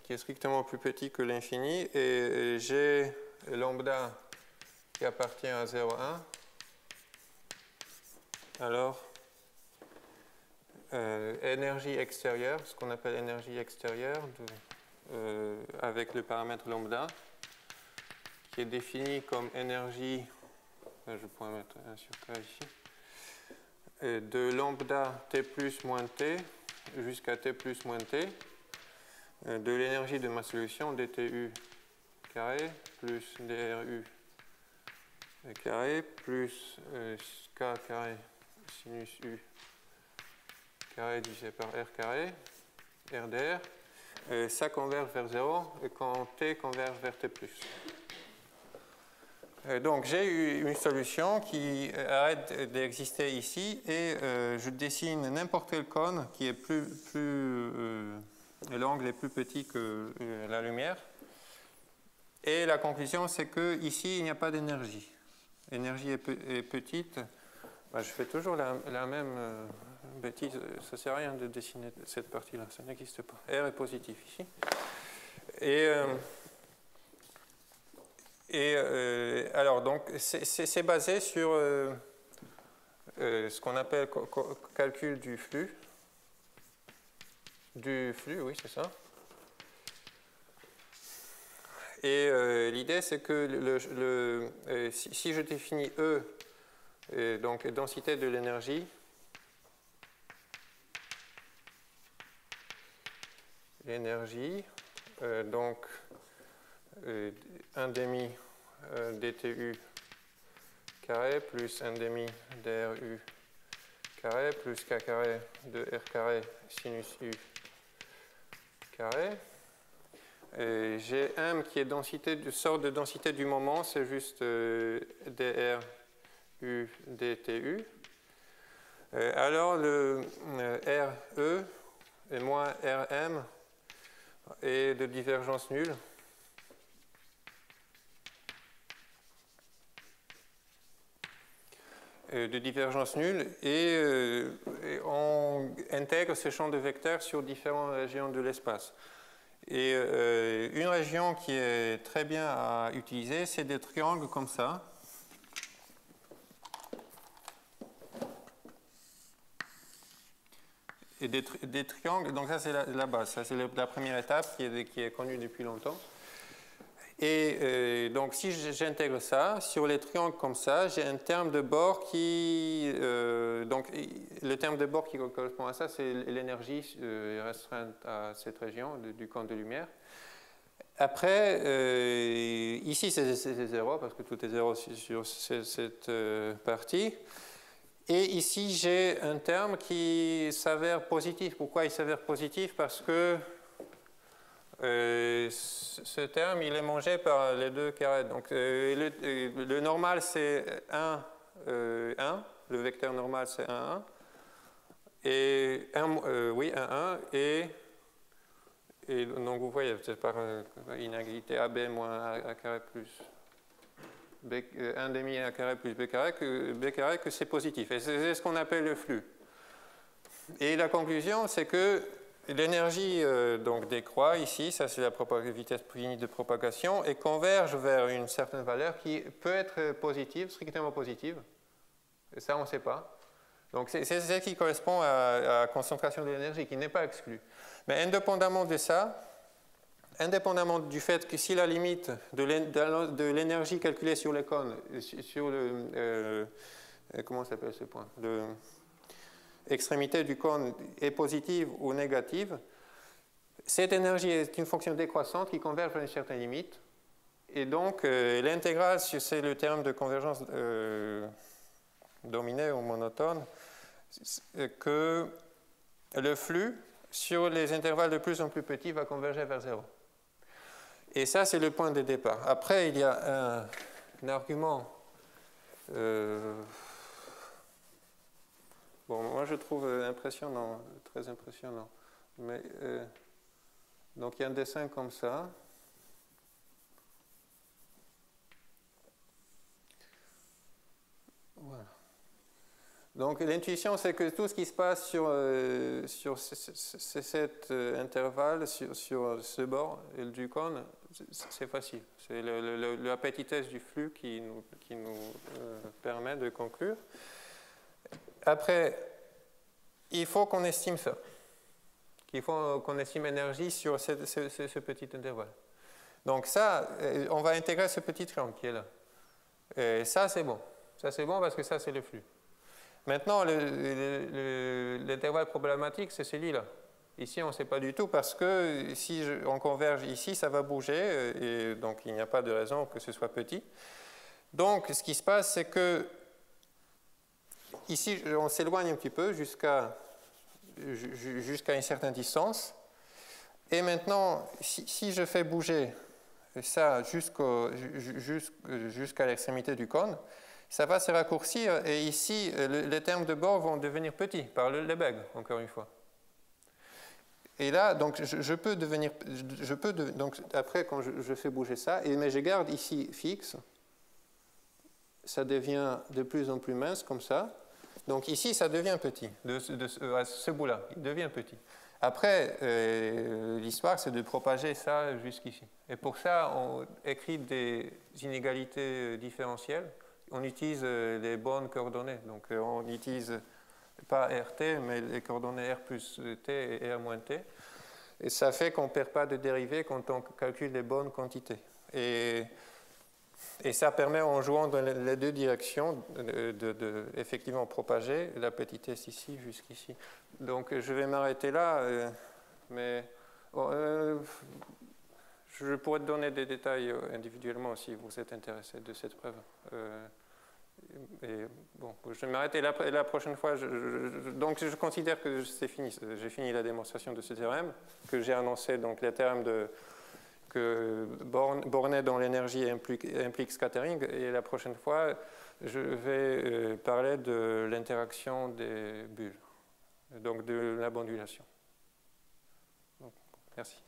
qui est strictement plus petit que l'infini, et j'ai lambda qui appartient à 0,1, alors énergie extérieure, ce qu'on appelle énergie extérieure avec le paramètre lambda, qui est défini comme énergie, je pourrais mettre 1 sur K ici, de lambda T plus moins T jusqu'à T plus moins T, de l'énergie de ma solution dTu carré plus dRu carré plus K carré sinus U carré divisé par R carré, RdR, ça converge vers 0 quand T converge vers T+. Donc j'ai eu une solution qui arrête d'exister ici et je dessine n'importe quel cône qui est l'angle est plus petit que la lumière. Et la conclusion, c'est qu'ici, il n'y a pas d'énergie. L'énergie est petite. Ben, je fais toujours la même bêtise. Ça ne sert à rien de dessiner cette partie-là. Ça n'existe pas. R est positif ici. Alors, donc, c'est basé sur ce qu'on appelle calcul du flux. Oui, c'est ça. Et l'idée, c'est que si je définis E, donc densité de l'énergie, donc 1 demi dTu carré plus 1 demi dRu carré plus K carré de R carré sinus U carré. J'ai M qui est sorte de densité du moment, c'est juste dR U dTu. Alors le RE est moins RM est de divergence nulle. Et on intègre ce champ de vecteurs sur différentes régions de l'espace. Et une région qui est très bien à utiliser, c'est des triangles comme ça. Et des triangles, donc ça c'est la base, ça c'est la première étape qui est connue depuis longtemps. Et donc si j'intègre ça, sur les triangles comme ça, j'ai un terme de bord qui... donc le terme de bord qui correspond à ça, c'est l'énergie restreinte à cette région du camp de lumière. Après, ici c'est 0 parce que tout est 0 sur cette partie. Et ici j'ai un terme qui s'avère positif. Pourquoi il s'avère positif? Parce que ce terme, il est mangé par les deux carrés. Donc, le normal, c'est 1, 1. Le vecteur normal, c'est 1, 1. Et 1, 1. Et donc, vous voyez, c'est par inégalité AB moins A carré plus 1 demi A carré plus B carré que c'est positif. Et c'est ce qu'on appelle le flux. Et la conclusion, c'est que l'énergie donc décroît ici, ça c'est la vitesse finie de propagation, et converge vers une certaine valeur qui peut être positive, strictement positive. Et ça, on ne sait pas. Donc c'est ce qui correspond à la concentration de l'énergie, qui n'est pas exclue. Mais indépendamment de ça, indépendamment du fait que si la limite de l'énergie calculée sur les cônes, sur le... comment s'appelle ce point? Extrémité du cône est positive ou négative, cette énergie est une fonction décroissante qui converge vers une certaine limite. Et donc, l'intégrale, c'est le terme de convergence dominée ou monotone, que le flux, sur les intervalles de plus en plus petits, va converger vers 0. Et ça, c'est le point de départ. Après, il y a un argument... Bon, moi je trouve impressionnant, très impressionnant. Mais, donc il y a un dessin comme ça. Voilà. Donc l'intuition, c'est que tout ce qui se passe sur cet intervalle, sur ce bord du cône, c'est facile. C'est la petitesse du flux qui nous permet de conclure. Après, il faut qu'on estime ça. qui font qu'on estime l'énergie sur ce petit intervalle. Donc ça, on va intégrer ce petit triangle qui est là. Et ça, c'est bon. Ça, c'est bon parce que ça, c'est le flux. Maintenant, l'intervalle problématique, c'est celui-là. Ici, on ne sait pas du tout parce que si on converge ici, ça va bouger et donc il n'y a pas de raison que ce soit petit. Donc, ce qui se passe, c'est que ici, on s'éloigne un petit peu jusqu'à une certaine distance. Et maintenant, si je fais bouger ça jusqu'à l'extrémité du cône, ça va se raccourcir et ici, les termes de bord vont devenir petits par le Lebesgue, encore une fois. Et là, donc, donc après, quand je fais bouger ça, mais je garde ici fixe, ça devient de plus en plus mince comme ça. Donc ici, ça devient petit, à ce bout-là, il devient petit. Après, l'histoire, c'est de propager ça jusqu'ici. Et pour ça, on écrit des inégalités différentielles. On utilise les bonnes coordonnées. Donc, on n'utilise pas RT, mais les coordonnées R plus T et R moins T. Et ça fait qu'on ne perd pas de dérivée quand on calcule les bonnes quantités. Et ça permet, en jouant dans les deux directions, de effectivement propager la petite s ici jusqu'ici. Donc je vais m'arrêter là, mais bon, je pourrais te donner des détails individuellement si vous êtes intéressé de cette preuve. Et bon, je vais m'arrêter la prochaine fois. Donc je considère que c'est fini. J'ai fini la démonstration de ce théorème, que j'ai annoncé, donc les termes que borné dans l'énergie implique scattering, et la prochaine fois, je vais parler de l'interaction des bulles, donc de la bondulation. Merci.